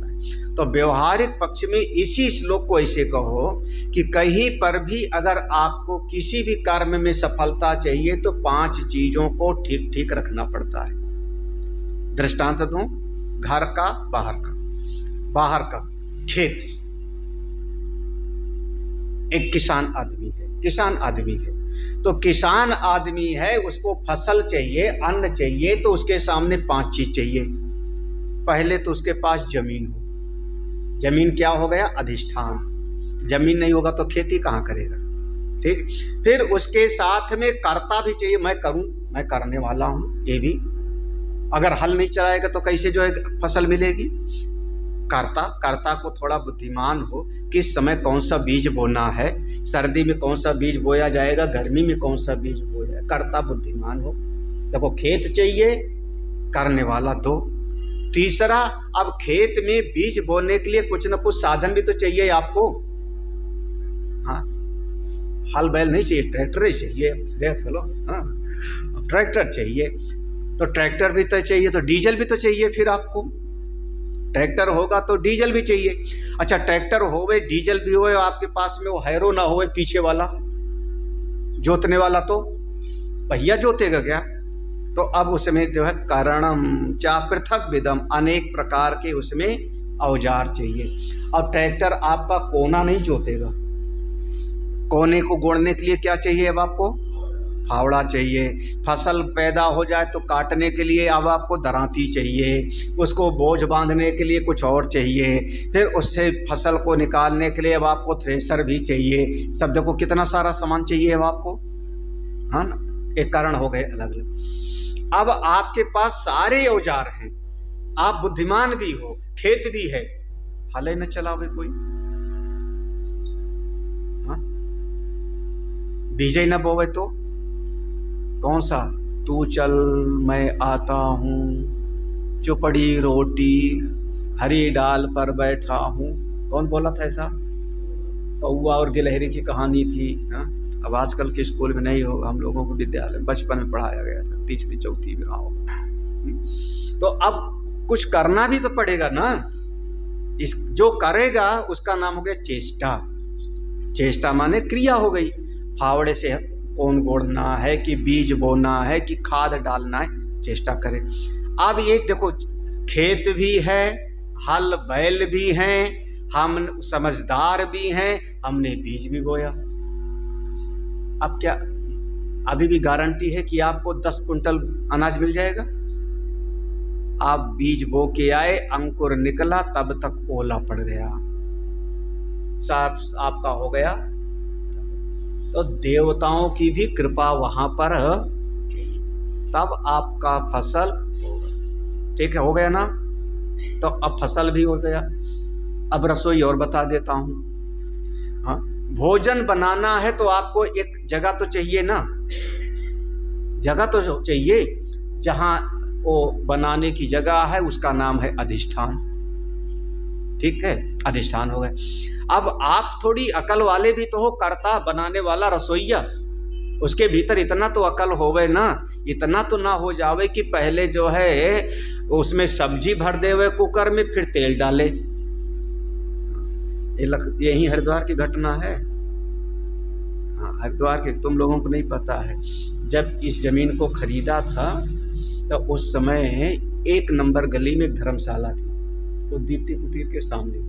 तो व्यवहारिक पक्ष में इसी श्लोक को ऐसे कहो कि कहीं पर भी अगर आपको किसी भी कर्म में सफलता चाहिए तो 5 चीज़ों को ठीक ठीक रखना पड़ता है। दृष्टांत दूं, घर का, बाहर का खेत। एक किसान आदमी है तो किसान आदमी है, उसको फसल चाहिए, अन्न चाहिए, तो उसके सामने 5 चीज चाहिए। पहले तो उसके पास जमीन हो। जमीन क्या हो गया, अधिष्ठान। जमीन नहीं होगा तो खेती कहाँ करेगा, ठीक। फिर उसके साथ में कर्ता भी चाहिए, मैं करूं, मैं करने वाला हूं, ये भी। अगर हल नहीं चलाएगा तो कैसे जो है फसल मिलेगी। कर्ता को थोड़ा बुद्धिमान हो, किस समय कौन सा बीज बोना है, सर्दी में कौन सा बीज बोया जाएगा, गर्मी में कौन सा बीज बोया जाएगा, कर्ता बुद्धिमान हो। देखो खेत चाहिए, करने वाला दो। तीसरा, अब खेत में बीज बोने के लिए कुछ ना कुछ साधन भी तो चाहिए आपको। हाँ, हल बैल नहीं चाहिए, ट्रैक्टर ही चाहिए, देख लो। हाँ, ट्रैक्टर चाहिए तो ट्रैक्टर भी तो चाहिए, तो डीजल भी तो चाहिए। फिर आपको ट्रैक्टर होगा तो डीजल भी चाहिए। अच्छा, ट्रैक्टर होवे, डीजल भी होवे, आपके पास में वो हैरो ना होवे पीछे वाला जोतने वाला, तो पहिया जोतेगा क्या। तो अब उसमें जो है करणम चा पृथक विदम, अनेक प्रकार के उसमें औजार चाहिए। अब ट्रैक्टर आपका कोना नहीं जोतेगा, कोने को गोड़ने के लिए क्या चाहिए अब आपको, फावड़ा चाहिए। फसल पैदा हो जाए तो काटने के लिए अब आपको दरांती चाहिए, उसको बोझ बांधने के लिए कुछ और चाहिए, फिर उससे फसल को निकालने के लिए अब आपको थ्रेशर भी चाहिए। सब देखो कितना सारा सामान चाहिए अब आपको, हाँ ना। एक कारण हो गए अलग अलग। अब आपके पास सारे औजार हैं, आप बुद्धिमान भी हो, खेत भी है, हले न चलावे कोई, हाँ, बीजे न बोवे तो कौन सा, तू चल मैं आता हूँ, चुपड़ी रोटी हरी डाल पर बैठा हूँ। कौन बोला था ऐसा, कौआ और गिलहरी की कहानी थी। हाँ, अब आजकल के स्कूल में नहीं होगा, हम लोगों को विद्यालय बचपन में पढ़ाया गया था, तीसरी चौथी में रहा होगा। तो अब कुछ करना भी तो पड़ेगा ना। इस जो करेगा उसका नाम हो गया चेष्टा। चेष्टा माने क्रिया हो गई। फावड़े से कौन गोड़ना है कि बीज बोना है कि खाद डालना है, चेष्टा करे। अब ये देखो, खेत भी है, हल बैल भी हैं, हम समझदार भी हैं, हमने बीज भी बोया। अब क्या अभी भी गारंटी है कि आपको 10 कुंटल अनाज मिल जाएगा। आप बीज बो के आए, अंकुर निकला, तब तक ओला पड़ गया, साफ आपका हो गया। तो देवताओं की भी कृपा वहां पर चाहिए, तब आपका फसल होगा। ठीक है, हो गया ना। तो अब फसल भी हो गया। अब रसोई और बता देता हूं। हाँ, भोजन बनाना है तो आपको एक जगह तो चाहिए ना, जगह तो चाहिए। जहां वो बनाने की जगह है उसका नाम है अधिष्ठान। ठीक है, अधिष्ठान हो गए। अब आप थोड़ी अकल वाले भी तो हो, कर्ता बनाने वाला रसोईया, उसके भीतर इतना तो अकल होवे ना, इतना तो ना हो जावे कि पहले जो है उसमें सब्जी भर देवे कुकर में, फिर तेल डाले। यही हरिद्वार की घटना है। हाँ, हरिद्वार के तुम लोगों को नहीं पता है। जब इस जमीन को खरीदा था तो उस समय 1 नंबर गली में एक धर्मशाला थी, वो दीप्ति कुटीर के सामने।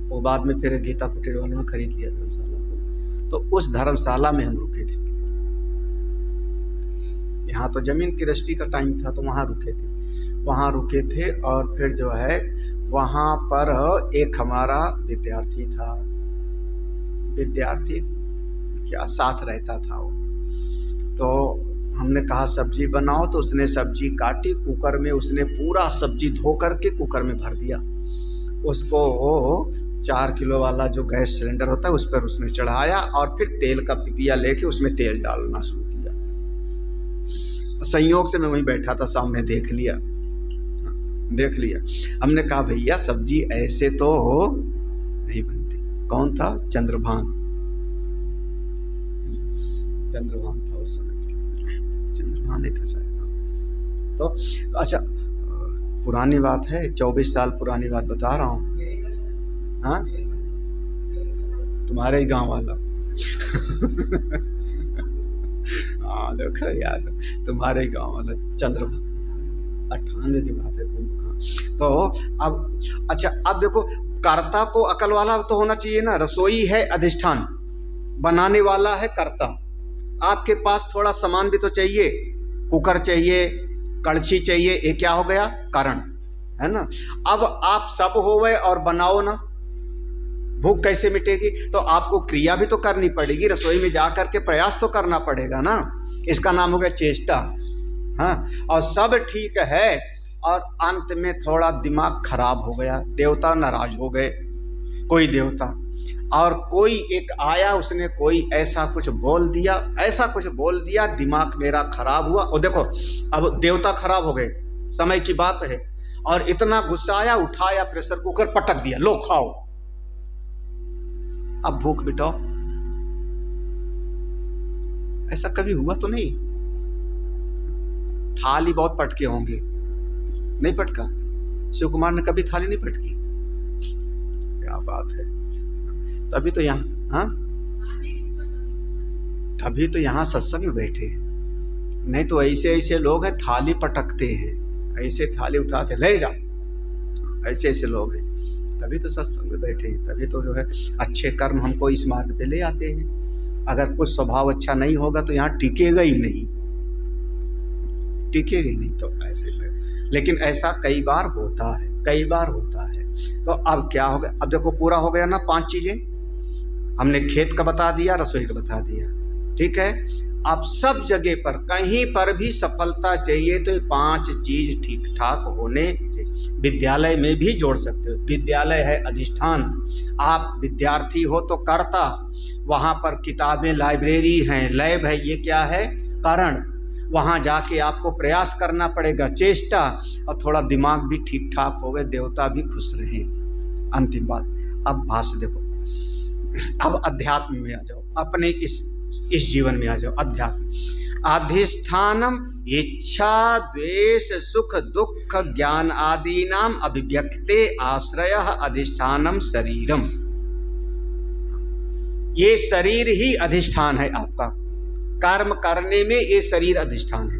वो बाद में फिर गीता कुटीर वालों ने खरीद लिया धर्मशाला को। तो उस धर्मशाला में हम रुके थे। यहाँ तो जमीन की रजिस्ट्री का टाइम था, तो वहाँ रुके थे। और फिर जो है वहाँ पर एक हमारा विद्यार्थी था, क्या साथ रहता था वो। तो हमने कहा सब्जी बनाओ, तो उसने सब्जी काटी, कुकर में उसने पूरा सब्जी धो करके कुकर में भर दिया। उसको 4 किलो वाला जो गैस सिलेंडर होता है उस पर उसने चढ़ाया, और फिर तेल का पिपिया लेके उसमें तेल डालना शुरू किया। संयोग से मैं वहीं बैठा था, सामने देख लिया। हमने कहा भैया सब्जी ऐसे तो नहीं बनती। कौन था? चंद्रभान था उस समय, चंद्रभान नहीं था शायद। तो अच्छा, पुरानी बात है, 24 साल पुरानी बात बता रहा हूँ। हाँ, तुम्हारे ही गांव वाला। हाँ देखो याद, तुम्हारे ही गांव वाला चंद्रभान, 98 की बात है, कौन कहाँ। तो अब अच्छा, अब देखो, कर्ता को अकल वाला तो होना चाहिए ना। रसोई है अधिष्ठान, बनाने वाला है कर्ता। आपके पास थोड़ा सामान भी तो चाहिए, कुकर चाहिए, कड़छी चाहिए, ये क्या हो गया? कारण है ना। अब आप सब होवे और बनाओ ना, भूख कैसे मिटेगी? तो आपको क्रिया भी तो करनी पड़ेगी, रसोई में जा करके प्रयास तो करना पड़ेगा ना। इसका नाम हो गया चेष्टा। हाँ, और सब ठीक है और अंत में थोड़ा दिमाग खराब हो गया, देवता नाराज हो गए, कोई देवता, और कोई एक आया, उसने कोई ऐसा कुछ बोल दिया, ऐसा कुछ बोल दिया, दिमाग मेरा खराब हुआ। और देखो अब देवता खराब हो गए, समय की बात है, और इतना गुस्सा आया, उठाया प्रेशर कुकर, पटक दिया, लो खाओ, अब भूख मिटाओ। ऐसा कभी हुआ तो नहीं? थाली बहुत पटके होंगे, नहीं पटका? शिव कुमार ने कभी थाली नहीं पटकी? क्या बात है। तभी तो यहाँ, हाँ, तभी तो यहाँ सत्संग में बैठे, नहीं तो ऐसे ऐसे लोग हैं थाली पटकते हैं, ऐसे थाली उठा के ले जाओ, ऐसे ऐसे लोग हैं, तभी तो सत्संग में बैठे हैं, तभी तो जो है अच्छे कर्म हमको इस मार्ग पे ले आते हैं। अगर कुछ स्वभाव अच्छा नहीं होगा तो यहाँ टिकेगा ही नहीं, टिकेगा ही नहीं। तो ऐसे लेकिन ऐसा कई बार होता है, कई बार होता है। तो अब क्या हो गया? अब देखो पूरा हो गया ना 5 चीजें, हमने खेत का बता दिया, रसोई का बता दिया, ठीक है। अब सब जगह पर कहीं पर भी सफलता चाहिए तो ये 5 चीज ठीक ठाक होने चाहिए। विद्यालय में भी जोड़ सकते हो, विद्यालय है अधिष्ठान, आप विद्यार्थी हो तो कर्ता, वहाँ पर किताबें, लाइब्रेरी हैं, लैब है, ये क्या है? कारण। वहाँ जाके आपको प्रयास करना पड़ेगा, चेष्टा, और थोड़ा दिमाग भी ठीक ठाक हो गए, देवता भी खुश रहे। अंतिम बात, अब भाष्य देखो, अब अध्यात्म में आ जाओ, अपने इस जीवन में आ जाओ। अध्यात्म, अधिष्ठानम इच्छा द्वेष सुख दुख ज्ञान आदि नाम अभिव्यक्ते आश्रय अधिष्ठानम शरीरम। ये शरीर ही अधिष्ठान है आपका, कर्म करने में ये शरीर अधिष्ठान है।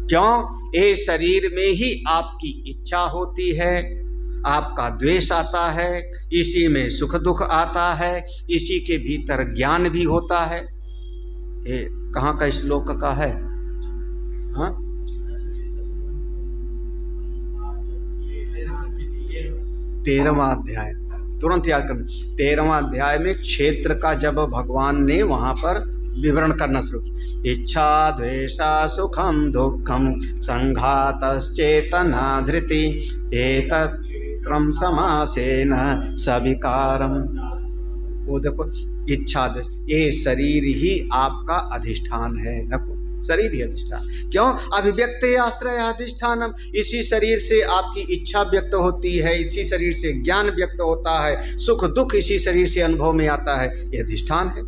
क्यों? ये शरीर में ही आपकी इच्छा होती है, आपका द्वेष आता है, इसी में सुख दुख आता है, इसी के भीतर ज्ञान भी होता है। ये कहाँ का श्लोक का है? हाँ, 13वां अध्याय, तुरंत याद करना। 13वां अध्याय में क्षेत्र का जब भगवान ने वहां पर विवरण करना शुरू किया, इच्छा द्वेषा सुखम दुखम संघातश्चेतना धृति एतत्रम समासेन सविकारम। वो देखो, इच्छा द्वेष, ये शरीर ही आपका अधिष्ठान है। देखो, शरीर ही अधिष्ठान। क्यों? अभिव्यक्त आश्रय अधिष्ठानम, इसी शरीर से आपकी इच्छा व्यक्त होती है, इसी शरीर से ज्ञान व्यक्त होता है, सुख दुख इसी शरीर से अनुभव में आता है, ये अधिष्ठान है।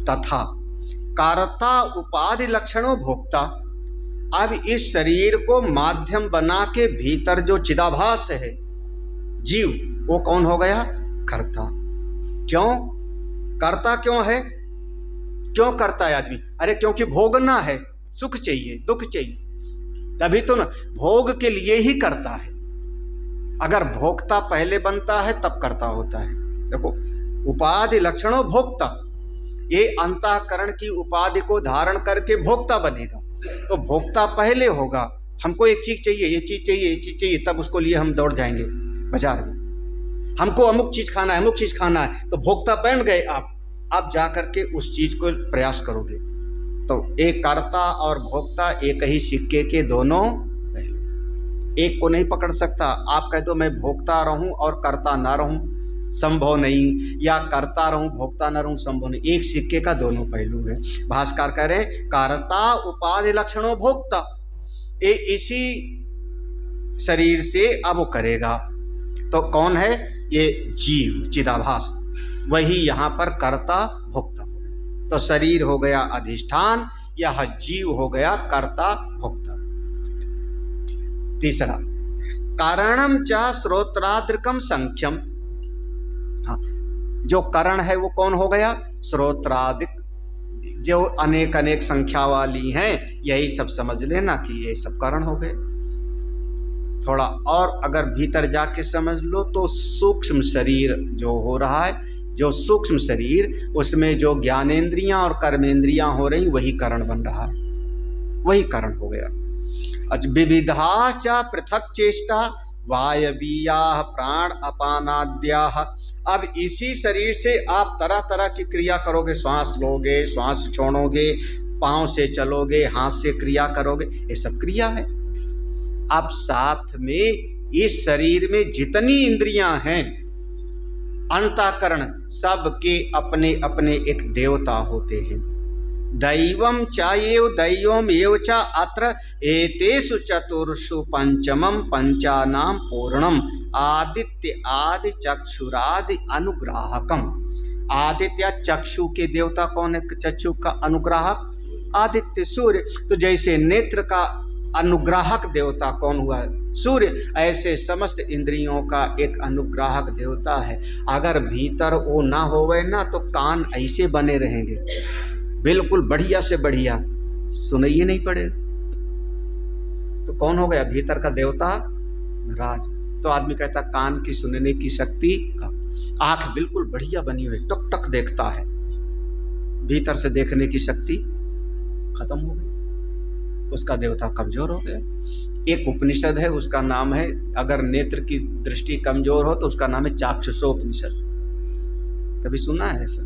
तथा कारता उपाधि लक्षणों भोक्ता, अब इस शरीर को माध्यम बना के भीतर जो चिदाभास है जीव, वो कौन हो गया? कर्ता। क्यों कर्ता? क्यों है? क्यों करता है आदमी? अरे क्योंकि भोगना है, सुख चाहिए, दुख चाहिए, तभी तो ना, भोग के लिए ही करता है। अगर भोक्ता पहले बनता है तब करता होता है। देखो, उपाधि लक्षणों भोक्ता, ये अंतःकरण की उपाधि को धारण करके भोक्ता बनेगा। तो भोक्ता पहले होगा, हमको एक चीज चाहिए, ये चीज चाहिए, ये चीज चाहिए, तब उसको लिए हम दौड़ जाएंगे बाजार में, हमको अमुक चीज खाना है, अमुक चीज खाना है, तो भोक्ता बन गए आप जा करके उस चीज को प्रयास करोगे। तो एक कर्ता और भोक्ता एक ही सिक्के के दोनों पहलू, एक को नहीं पकड़ सकता। आप कह दो मैं भोक्ता रहूं और कर्ता ना रहूं, संभव नहीं, या करता रहूं भोक्ता न रहूं, संभव नहीं। एक सिक्के का दोनों पहलू है। भास्कर कह रहे कारता उपाधि लक्षणों भोक्ता, ये इसी शरीर से अब वो करेगा। तो कौन है? ये जीव चिदाभास, वही यहाँ पर कर्ता भोक्ता। तो शरीर हो गया अधिष्ठान, यह जीव हो गया कर्ता भोक्ता। तीसरा, कारणम च श्रोत्राद्रिकम संख्यम, जो करण है वो कौन हो गया? श्रोत्रादिक, जो अनेक अनेक संख्या वाली हैं, यही सब समझ लेना कि ये सब करण हो गए। थोड़ा और अगर भीतर जाके समझ लो तो सूक्ष्म शरीर जो हो रहा है, जो सूक्ष्म शरीर, उसमें जो ज्ञानेंद्रियां और कर्मेंद्रियां हो रही, वही करण बन रहा है, वही करण हो गया। अच्छा, विविधा च पृथक चेष्टा वायवीयाः प्राण अपानाद्याः। अब इसी शरीर से आप तरह तरह की क्रिया करोगे, श्वास लोगे, श्वास छोड़ोगे, पाँव से चलोगे, हाथ से क्रिया करोगे, ये सब क्रिया है। अब साथ में इस शरीर में जितनी इंद्रियां हैं, अंतःकरण, सबके अपने अपने एक देवता होते हैं। दैवम चाएव दैवम एव च अत्र एतेषु चतुर्षु पंचमम पंचानाम पूर्णम आदित्य आदि चक्षुरादि अनुग्राहकम। आदित्य चक्षु के देवता कौन है? चक्षु का अनुग्राहक आदित्य सूर्य। तो जैसे नेत्र का अनुग्राहक देवता कौन हुआ? सूर्य। ऐसे समस्त इंद्रियों का एक अनुग्राहक देवता है। अगर भीतर वो ना होवे ना तो कान ऐसे बने रहेंगे, बिल्कुल बढ़िया से बढ़िया, सुनाइए नहीं पड़ेगा। तो कौन हो गया? भीतर का देवता राज। तो आदमी कहता कान की सुनने की शक्ति का, आंख बिल्कुल बढ़िया बनी हुई, टक टक देखता है, भीतर से देखने की शक्ति खत्म हो गई, उसका देवता कमजोर हो गया। एक उपनिषद है, उसका नाम है, अगर नेत्र की दृष्टि कमजोर हो तो उसका नाम है चाक्षुषोपनिषद। कभी सुना है ऐसा?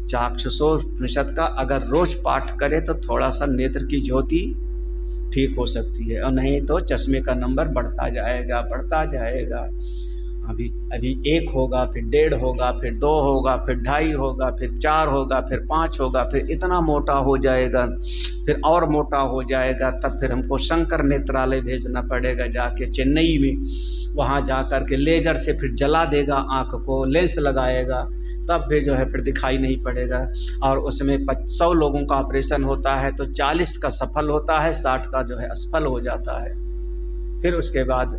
चाक्षुषोपनिषद का अगर रोज पाठ करे तो थोड़ा सा नेत्र की ज्योति ठीक हो सकती है, और नहीं तो चश्मे का नंबर बढ़ता जाएगा, बढ़ता जाएगा। अभी 1 होगा, फिर 1.5 होगा, फिर 2 होगा, फिर 2.5 होगा, फिर 4 होगा, फिर 5 होगा, फिर इतना मोटा हो जाएगा, फिर और मोटा हो जाएगा। तब फिर हमको शंकर नेत्रालय भेजना पड़ेगा, जाके चेन्नई में, वहाँ जा कर के लेजर से फिर जला देगा आँख को, लेंस लगाएगा, तब फिर जो है फिर दिखाई नहीं पड़ेगा। और उसमें 100 लोगों का ऑपरेशन होता है तो 40 का सफल होता है, 60 का जो है असफल हो जाता है। फिर उसके बाद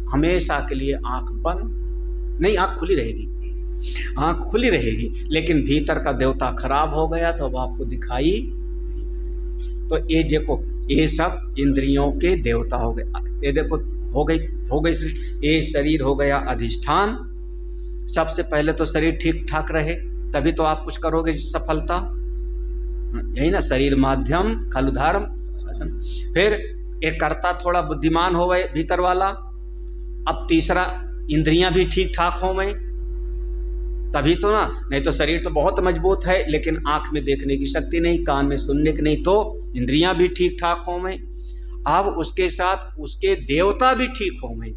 हमेशा के लिए आँख बंद, नहीं आँख खुली रहेगी, आँख खुली रहेगी, लेकिन भीतर का देवता खराब हो गया तो अब आपको दिखाई। तो ये देखो, ये सब इंद्रियों के देवता हो गए। ये देखो हो गई सृष्टि। ये शरीर हो गया अधिष्ठान। सबसे पहले तो शरीर ठीक ठाक रहे तभी तो आप कुछ करोगे सफलता, यही ना, शरीर माध्यम खलु धर्म। फिर एक कर्ता थोड़ा बुद्धिमान हो गए भीतर वाला। अब तीसरा इंद्रियां भी ठीक ठाक हो गई तभी तो ना, नहीं तो शरीर तो बहुत मजबूत है लेकिन आंख में देखने की शक्ति नहीं, कान में सुनने की नहीं, तो इंद्रियां भी ठीक ठाक हो गई। अब उसके साथ उसके देवता भी ठीक हो गए,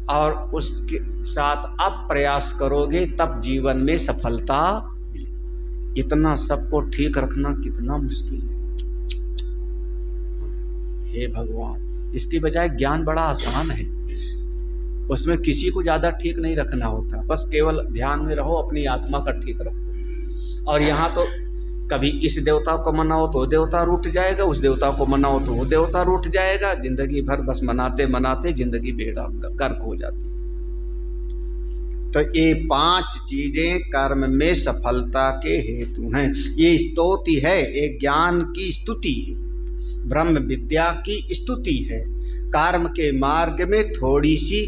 और उसके साथ अब प्रयास करोगे तब जीवन में सफलता मिले। इतना सबको ठीक रखना कितना मुश्किल है, हे भगवान। इसकी बजाय ज्ञान बड़ा आसान है, उसमें किसी को ज़्यादा ठीक नहीं रखना होता, बस केवल ध्यान में रहो, अपनी आत्मा का ठीक रखो। और यहाँ तो कभी इस देवता को मनाओ तो देवता रूठ जाएगा, उस देवता को मनाओ तो वो देवता रूठ जाएगा, जिंदगी भर बस मनाते मनाते जिंदगी बेड़ा गर्क हो जाती है। तो ये 5 चीजें कर्म में सफलता के हेतु हैं। ये स्तुति है, एक ज्ञान की स्तुति है, ब्रह्म विद्या की स्तुति है। कर्म के मार्ग में थोड़ी सी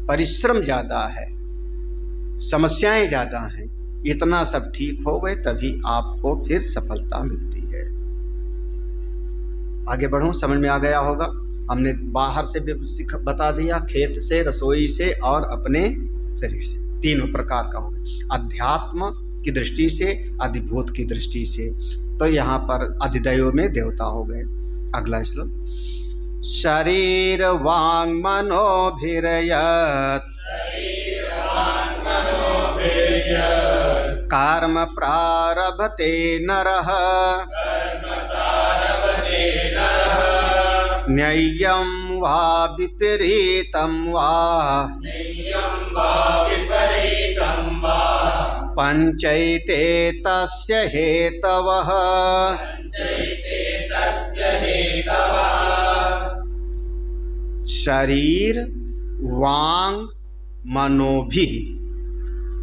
परिश्रम ज़्यादा है, समस्याएं ज़्यादा हैं, इतना सब ठीक हो गए तभी आपको फिर सफलता मिलती है। आगे बढ़ूं, समझ में आ गया होगा। हमने बाहर से भी बता दिया, खेत से, रसोई से और अपने शरीर से, तीनों प्रकार का होगा। अध्यात्म की दृष्टि से, अधिभूत की दृष्टि से। तो यहाँ पर अधिदैव में देवता हो गए। अगला श्लोक, शरीर वांग मनोभिरयत् कर्म प्रारभते नरः न्यय्यं वा विपरीतं वा पंचैते तस्य हेतवः। शरीर वांग मनोभि,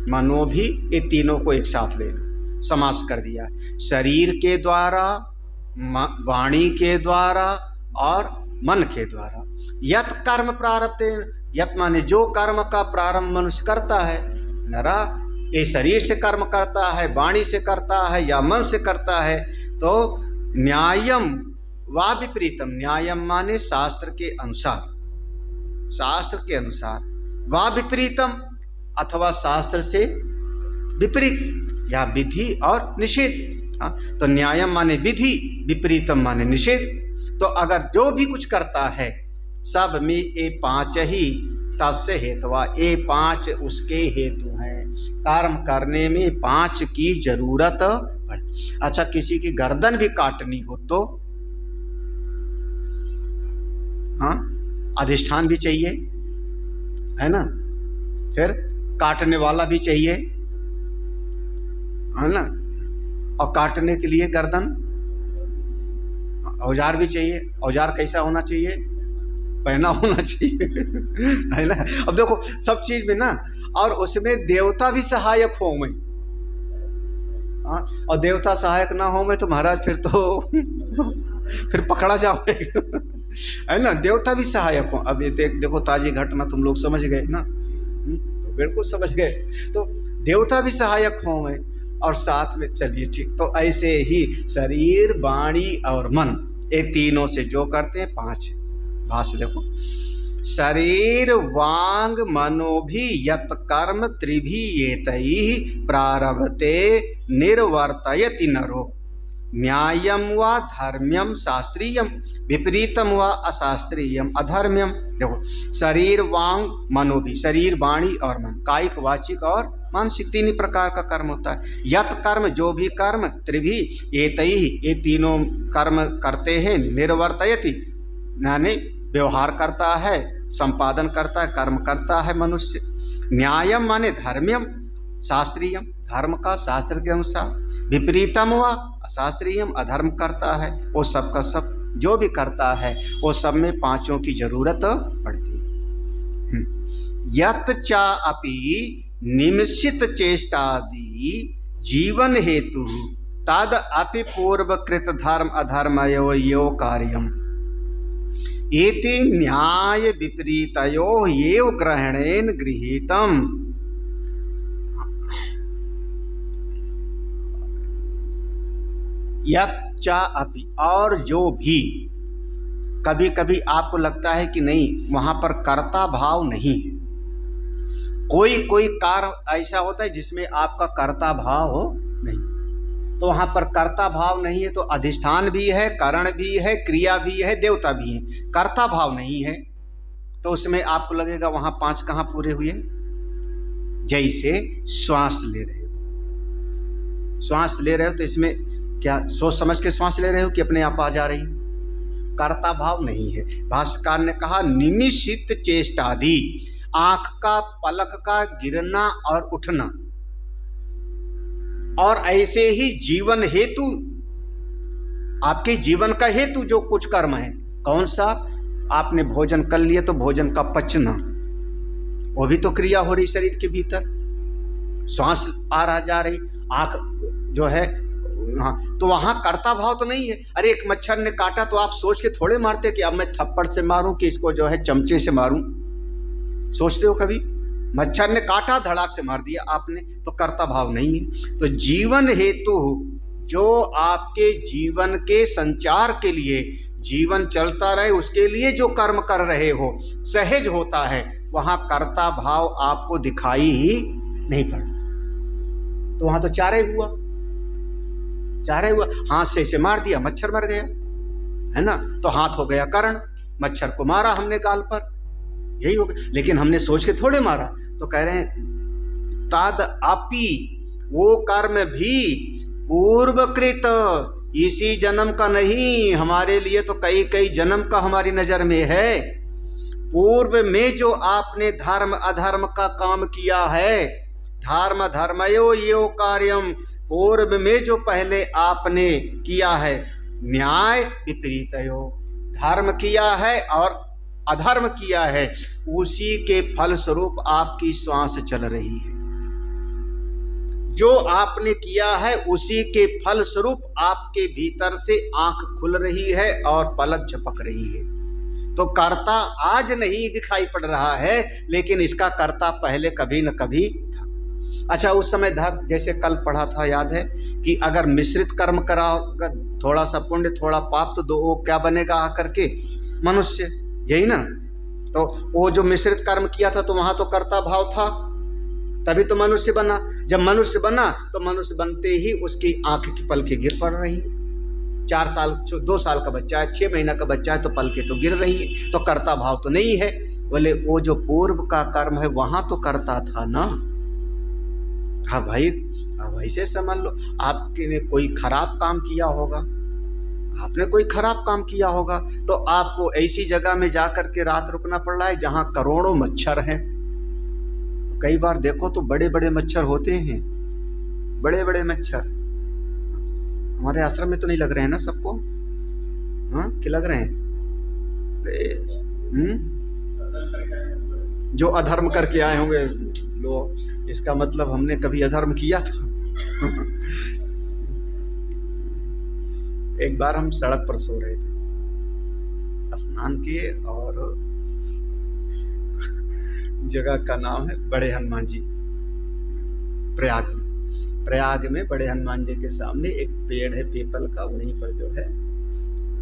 मनोभि, ये तीनों को एक साथ ले लो, समास कर दिया। शरीर के द्वारा, वाणी के द्वारा और मन के द्वारा। यत कर्म प्रारब्ध, यत माने जो कर्म का प्रारंभ मनुष्य करता है, नरा ये शरीर से कर्म करता है, वाणी से करता है या मन से करता है, तो न्यायम वा विपरीतम, न्यायम माने शास्त्र के अनुसार, शास्त्र के अनुसार, वा विपरीतम अथवा शास्त्र से विपरीत, या विधि और निषेध। तो न्यायम माने विधि, विपरीतम माने निषेध। तो अगर जो भी कुछ करता है सब में ये पांच ही तस्य हेतुआ, ये पांच उसके हेतु हैं। कर्म करने में पांच की जरूरत पड़ती। अच्छा, किसी की गर्दन भी काटनी हो तो हाँ अधिष्ठान भी चाहिए, है ना, फिर काटने वाला भी चाहिए, है ना, और काटने के लिए गर्दन, औजार भी चाहिए। औजार कैसा होना चाहिए? पहना होना चाहिए, है ना। अब देखो सब चीज में ना, और उसमें देवता भी सहायक हो में, और देवता सहायक ना हो में तो महाराज फिर तो फिर पकड़ा जाओगे, है ना। देवता भी सहायक हो। अब ये देखो ताजी घटना तुम लोग समझ गए ना, तो बिल्कुल समझ गए। तो देवता भी सहायक हो में, और साथ में चलिए ठीक। तो ऐसे ही शरीर, वाणी और मन, ये तीनों से जो करते हैं पांच। भाष्य देखो, शरीर वांग मनो भी यत कर्म त्रिभी एतैः प्रारभते निर्वर्तयति नरो, न्यायम व धर्म्यम शास्त्रीयम, विपरीतम व अशास्त्रीयम अधर्म्यम। देखो, शरीर वांग मनो भी, शरीर वाणी और मन, कायिक वाचिक और मानसिक, तीन ही प्रकार का कर्म होता है। यत कर्म, जो भी कर्म, त्रिभी एतैः, ये तीनों कर्म करते हैं, निर्वर्तयति यानी व्यवहार करता है, संपादन करता है, कर्म करता है मनुष्य। न्यायम माने धर्म्यम, शास्त्रीयम धर्म का शास्त्र के अनुसार, विपरीतम व अशास्त्रीयम अधर्म करता है। वो सब का सब जो भी करता है वो सब में पांचों की जरूरत पड़ती है। यत चा अपि निमिषित चेष्टादि जीवन हेतु तद अपि पूर्वकृत धर्म अधर्मयो यो कार्यम एते न्याय विपरीतयो एव ग्रहणेन गृहीतम। यच्चा अपि, और जो भी, कभी कभी आपको लगता है कि नहीं वहां पर कर्ता भाव नहीं है, कोई कार्य ऐसा होता है जिसमें आपका कर्ता भाव हो नहीं, तो वहां पर कर्ता भाव नहीं है तो अधिष्ठान भी है, कारण भी है, क्रिया भी है, देवता भी है। कर्ता भाव नहीं है तो उसमें आपको लगेगा वहां पांच कहां पूरे हुए। जैसे श्वास ले रहे हो, श्वास ले रहे हो तो इसमें क्या सोच समझ के श्वास ले रहे हो कि अपने आप आ जा रही? कर्ता भाव नहीं है। भाष्यकार ने कहा निमिषित चेष्टादि, आंख का पलक का गिरना और उठना, और ऐसे ही जीवन हेतु, आपके जीवन का हेतु जो कुछ कर्म है, कौन सा? आपने भोजन कर लिया तो भोजन का पचना, वो भी तो क्रिया हो रही शरीर के भीतर, श्वास आ रहा जा रही, आंख जो है, हाँ, तो वहां कर्ता भाव तो नहीं है। अरे एक मच्छर ने काटा तो आप सोच के थोड़े मारते कि अब मैं थप्पड़ से मारूं कि इसको जो है चमचे से मारूं, सोचते हो कभी? मच्छर ने काटा, धड़ाक से मार दिया आपने, तो कर्ता भाव नहीं है। तो जीवन हेतु, जो आपके जीवन के संचार के लिए, जीवन चलता रहे उसके लिए जो कर्म कर रहे हो, सहज होता है, वहां कर्ता भाव आपको दिखाई ही नहीं पड़ता। तो वहां तो चारे हुआ, हाथ से मार दिया, मच्छर मर गया, है ना। तो हाथ हो गया कारण, मच्छर को मारा हमने गाल पर, यही हो गया। लेकिन हमने सोच के थोड़े मारा। तो कह रहे हैं तद अपि, वो कर्म भी पूर्वकृत, इसी जन्म का नहीं, हमारे लिए तो कई कई जन्म का हमारी नजर में है। पूर्व में जो आपने धर्म अधर्म का काम किया है, धर्म धर्मयो यो कार्यम, पूर्व में जो पहले आपने किया है, न्याय विपरीतयो, धर्म किया है और अधर्म किया है, उसी के फल स्वरूप आपकी श्वास चल रही है। जो आपने किया है उसी के फल स्वरूप आपके भीतर से आंख खुल रही है और पलक झपक रही है। तो कर्ता आज नहीं दिखाई पड़ रहा है, लेकिन इसका कर्ता पहले कभी न कभी था। अच्छा, उस समय जैसे कल पढ़ा था, याद है कि अगर मिश्रित कर्म कराओ, थोड़ा सा पुण्य थोड़ा पाप, तो दो वो क्या बनेगा आकर के? मनुष्य, यही ना। तो वो जो मिश्रित कर्म किया था तो वहां तो कर्ता भाव था, तभी तो मनुष्य बना। जब मनुष्य बना तो मनुष्य बनते ही उसकी आंख की पलकें गिर पड़ रही है। 4 साल 2 साल का बच्चा है, 6 महीना का बच्चा है तो पलकें तो गिर रही है, तो कर्ता भाव तो नहीं है। बोले वो जो पूर्व का कर्म है वहां तो करता था ना। हाँ भाई, अब ऐसे समझ लो, आपने कोई खराब काम किया होगा, आपने कोई खराब काम किया होगा तो आपको ऐसी जगह में जाकर के रात रुकना पड़ रहा है जहां करोड़ों मच्छर हैं। कई बार देखो तो बड़े बड़े मच्छर होते हैं, बड़े बड़े मच्छर। हमारे आश्रम में तो नहीं लग रहे हैं ना सबको? हाँ, क्या लग रहे हैं? जो अधर्म करके आए होंगे लो, इसका मतलब हमने कभी अधर्म किया था। एक बार हम सड़क पर सो रहे थे, स्नान किए, और जगह का नाम है बड़े हनुमान जी, प्रयाग में बड़े हनुमान जी के सामने एक पेड़ है पीपल का, वहीं पर जो है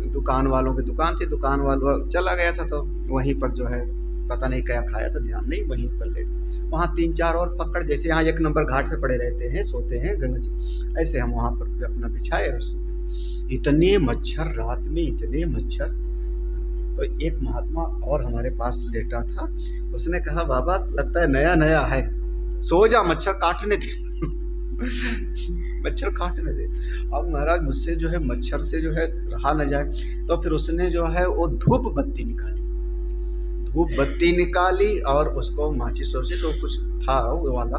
दुकान वालों की दुकान थी, दुकान वालों चला गया था तो वहीं पर जो है पता नहीं क्या खाया था, ध्यान नहीं, वहीं पर लेट। वहाँ 3-4 और पकड़, जैसे यहाँ 1 नंबर घाट पे पड़े रहते हैं, सोते हैं गंगा जी, ऐसे हम वहाँ पर अपना बिछाए। इतने मच्छर, रात में इतने मच्छर। तो एक महात्मा और हमारे पास लेटा था, उसने कहा बाबा लगता है नया नया है, सो जा, मच्छर काटने दे। मच्छर काटने दे। अब महाराज मुझसे जो है मच्छर से जो है रहा न जाए, तो फिर उसने जो है वो धूप बत्ती निकाली और उसको माचिस वो कुछ था वो वाला,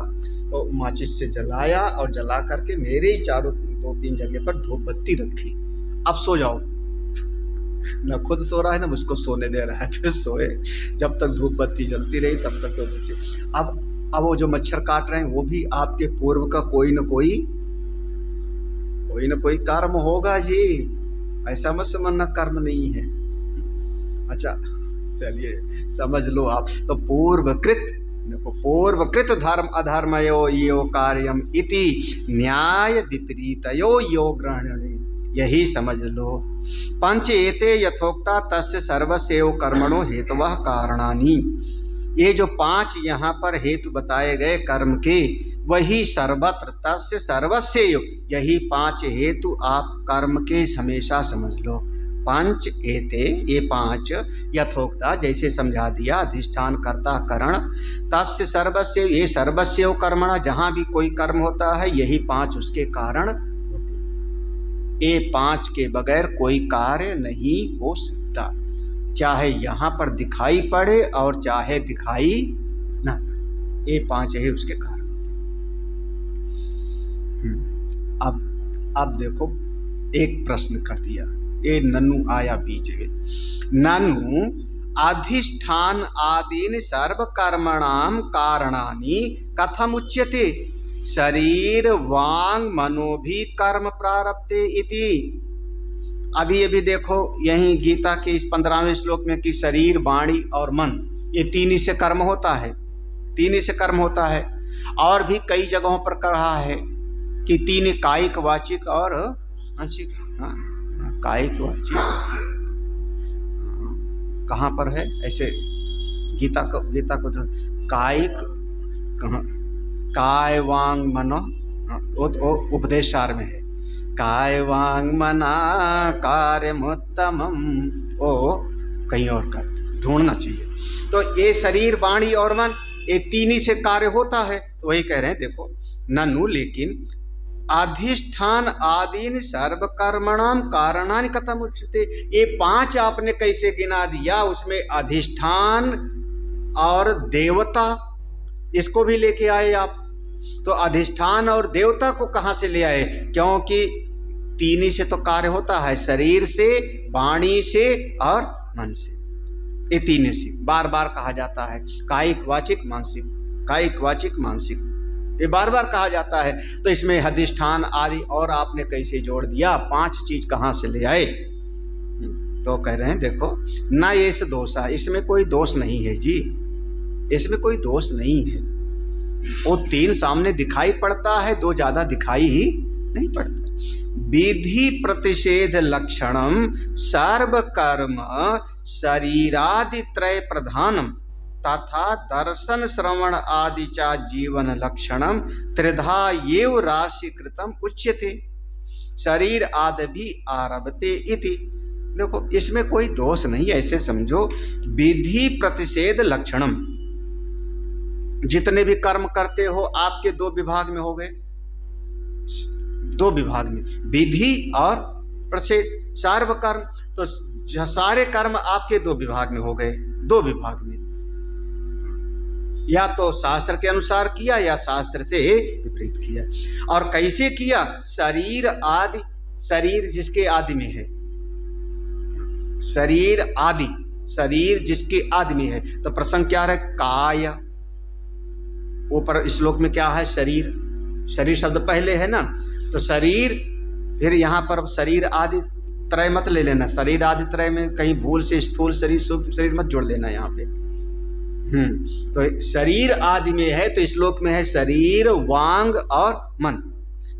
तो माचिस से जलाया और जला करके मेरे चारों 2-3 जगह पर धूप बत्ती रखी। अब सो जाओ। न खुद सो रहा है, न मुझको सोने दे रहा है। फिर सोए, जब तक धूप बत्ती जलती रही तब तक तो बच्चे। अब वो जो मच्छर काट रहे हैं वो भी आपके पूर्व का कोई न कोई कर्म होगा जी, ऐसा मत समझना कर्म नहीं है। अच्छा चलिए समझ लो आप, तो पूर्वकृत, देखो पूर्वकृत धर्म अधर्मयो यो कार्यम इति न्याय विपरीतयो यो ग्रहणे, यही समझ लो। पंच एते यथोक्ता तस्य सर्वस्यैव कर्मणो हेतवः कारणानि, ये जो 5 यहाँ पर हेतु बताए गए कर्म के, वही सर्वत्र तस्य सर्वस्यैव, यही 5 हेतु आप कर्म के हमेशा समझ लो। पंच एते, ये 5 यथोक्ता जैसे समझा दिया, अधिष्ठान कर्ता करण, तस्य सर्वस्यैव, ये सर्वस्यैव कर्मणा, जहाँ भी कोई कर्म होता है यही 5 उसके कारण होते। ये 5 के बगैर कोई कार्य नहीं हो सकता, चाहे यहाँ पर दिखाई पड़े और चाहे दिखाई ना, ये 5 ही उसके कारण। अब देखो एक प्रश्न कर दिया, ये नन्नू आया बीच में। नन्नू अधिष्ठान आदीन सर्व कर्मणाम कारणानि कथम उच्यते शरीर वांग मनो भी कर्म प्रारब्धे इति। अभी देखो यही गीता के इस 15वें श्लोक में कि शरीर वाणी और मन, ये 3 ही से कर्म होता है, 3 ही से कर्म होता है। और भी कई जगहों पर कहा है कि 3 कायिक वाचिक और आंशिक। कायिक वाचिक कहाँ पर है ऐसे? गीता को जो कायिक कहाँ, काय वांग मनो, वो उपदेश सार में है, काय वांग मना कार्यमुत्तमम, वो कहीं और का ढूंढना चाहिए। तो ये शरीर वाणी और मन, ये 3 ही से कार्य होता है। तो वही कह रहे हैं, देखो ननु लेकिन अधिष्ठान आदीन सर्व कर्मणाम कारणानि कथम उच्यते, ये 5 आपने कैसे गिना दिया? उसमें अधिष्ठान और देवता, इसको भी लेके आए आप। तो अधिष्ठान और देवता को कहाँ से ले आए? क्योंकि 3 ही से तो कार्य होता है, शरीर से, वाणी से और मन से, ये 3 से बार बार कहा जाता है। कायिक वाचिक मानसिक, कायिक वाचिक मानसिक, ये बार बार कहा जाता है। तो इसमें अधिष्ठान आदि और आपने कैसे जोड़ दिया? 5 चीज कहाँ से ले आए? तो कह रहे हैं देखो, ना ये से दोषा, इसमें कोई दोष नहीं है जी, इसमें कोई दोष नहीं है। वो 3 सामने दिखाई पड़ता है, 2 ज्यादा दिखाई ही नहीं पड़ता। विधि प्रतिषेध लक्षणम सर्व कर्म शरीरादि त्रय प्रधानम तथा दर्शन श्रवण आदि चा जीवन लक्षणम त्रिधा एव राशि कृतम उच्यते शरीर आदि भी आरभते इति। देखो इसमें कोई दोष नहीं, ऐसे समझो विधि प्रतिषेध लक्षणम, जितने भी कर्म करते हो आपके दो विभाग में हो गए, दो विभाग में विधि और प्रतिषेध सर्व कर्म, तो सारे कर्म आपके दो विभाग में हो गए, दो विभाग में, या तो शास्त्र के अनुसार किया या शास्त्र से विपरीत किया। और कैसे किया? शरीर आदि, शरीर जिसके आदि में है, शरीर आदि, शरीर जिसके आदि में है, तो प्रसंग क्या है? काय। ऊपर श्लोक में क्या है? शरीर, शरीर शब्द पहले है ना, तो शरीर, फिर यहाँ पर शरीर आदि त्रय मत ले लेना, शरीर आदि त्रय में कहीं भूल से स्थूल शरीर सूक्ष्म शरीर मत जोड़ लेना यहाँ पे। तो शरीर आदि में है, तो श्लोक में है शरीर वांग और मन,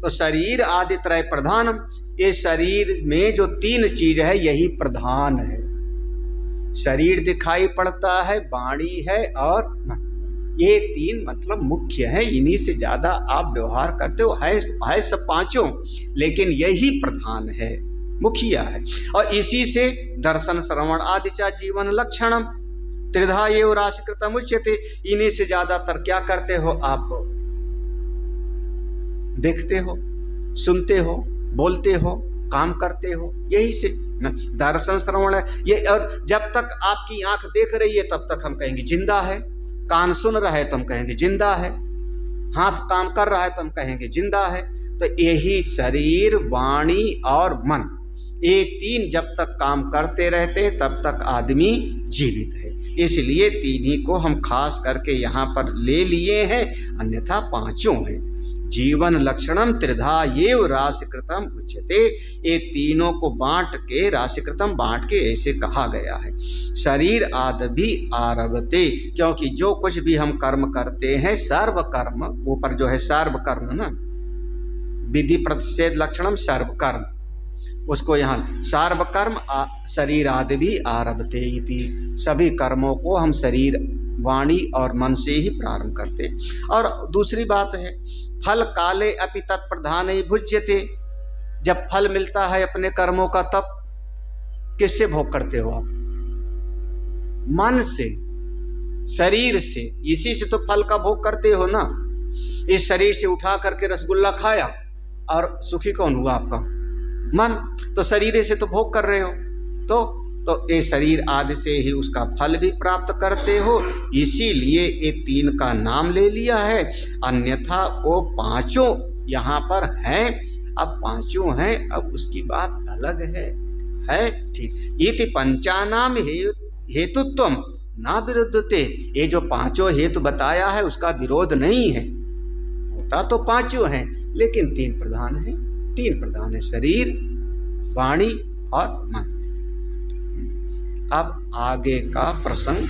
तो शरीर आदि त्रय प्रधानम, ये शरीर में जो तीन चीज है यही प्रधान है। शरीर दिखाई पड़ता है, वाणी है और मन, ये तीन मतलब मुख्य है, इन्हीं से ज्यादा आप व्यवहार करते हो, है सब पांचों, लेकिन यही प्रधान है, मुखिया है। और इसी से दर्शन श्रवण आदि चा जीवन लक्षणम त्रिधा एव राशि कृतम उच्यते, इन्हीं से ज्यादातर क्या करते हो आप? देखते हो, सुनते हो, बोलते हो, काम करते हो, यही से दर्शन श्रवण है ये। और जब तक आपकी आंख देख रही है तब तक हम कहेंगे जिंदा है, कान सुन रहा है तो हम कहेंगे जिंदा है, हाथ काम कर रहा है तो हम कहेंगे जिंदा है। तो यही शरीर, वाणी और मन, ये तीन जब तक काम करते रहते तब तक आदमी जीवित है। इसलिए तीन ही को हम खास करके यहाँ पर ले लिए हैं, अन्यथा पांचों हैं। जीवन लक्षणम त्रिधा एव राशिकृतम उच्यते, ये तीनों को बांट के, राशिकृतम बांट के ऐसे कहा गया है। शरीर आदि भी आरभते, क्योंकि जो कुछ भी हम कर्म करते हैं सर्व कर्म, ऊपर जो है सर्व कर्म ना, विधि प्रतिषेध लक्षणम सर्व कर्म, उसको यहाँ सर्व कर्म शरीर आदि भी आरभते इति, सभी कर्मों को हम शरीर, वाणी और मन से ही प्रारंभ करते हैं। और दूसरी बात है फल काले अपि तत्प्रधान ही भुज्यते, जब फल मिलता है अपने कर्मों का तब किससे भोग करते हो आप? मन से, शरीर से, इसी से तो फल का भोग करते हो ना। इस शरीर से उठा करके रसगुल्ला खाया और सुखी कौन हुआ? आपका मन, तो शरीर से तो भोग कर रहे हो, तो ये शरीर आदि से ही उसका फल भी प्राप्त करते हो, इसीलिए ये तीन का नाम ले लिया है, अन्यथा वो पांचों यहाँ पर हैं। अब पांचों हैं, अब उसकी बात अलग है ठीक। इति पंचानाम हेतुत्वम ना विरुद्धते, ये जो पांचों हेतु बताया है उसका विरोध नहीं है, होता तो पांचों हैं लेकिन तीन प्रधान है, तीन प्रधान है, शरीर, वाणी और मन। अब आगे का प्रसंग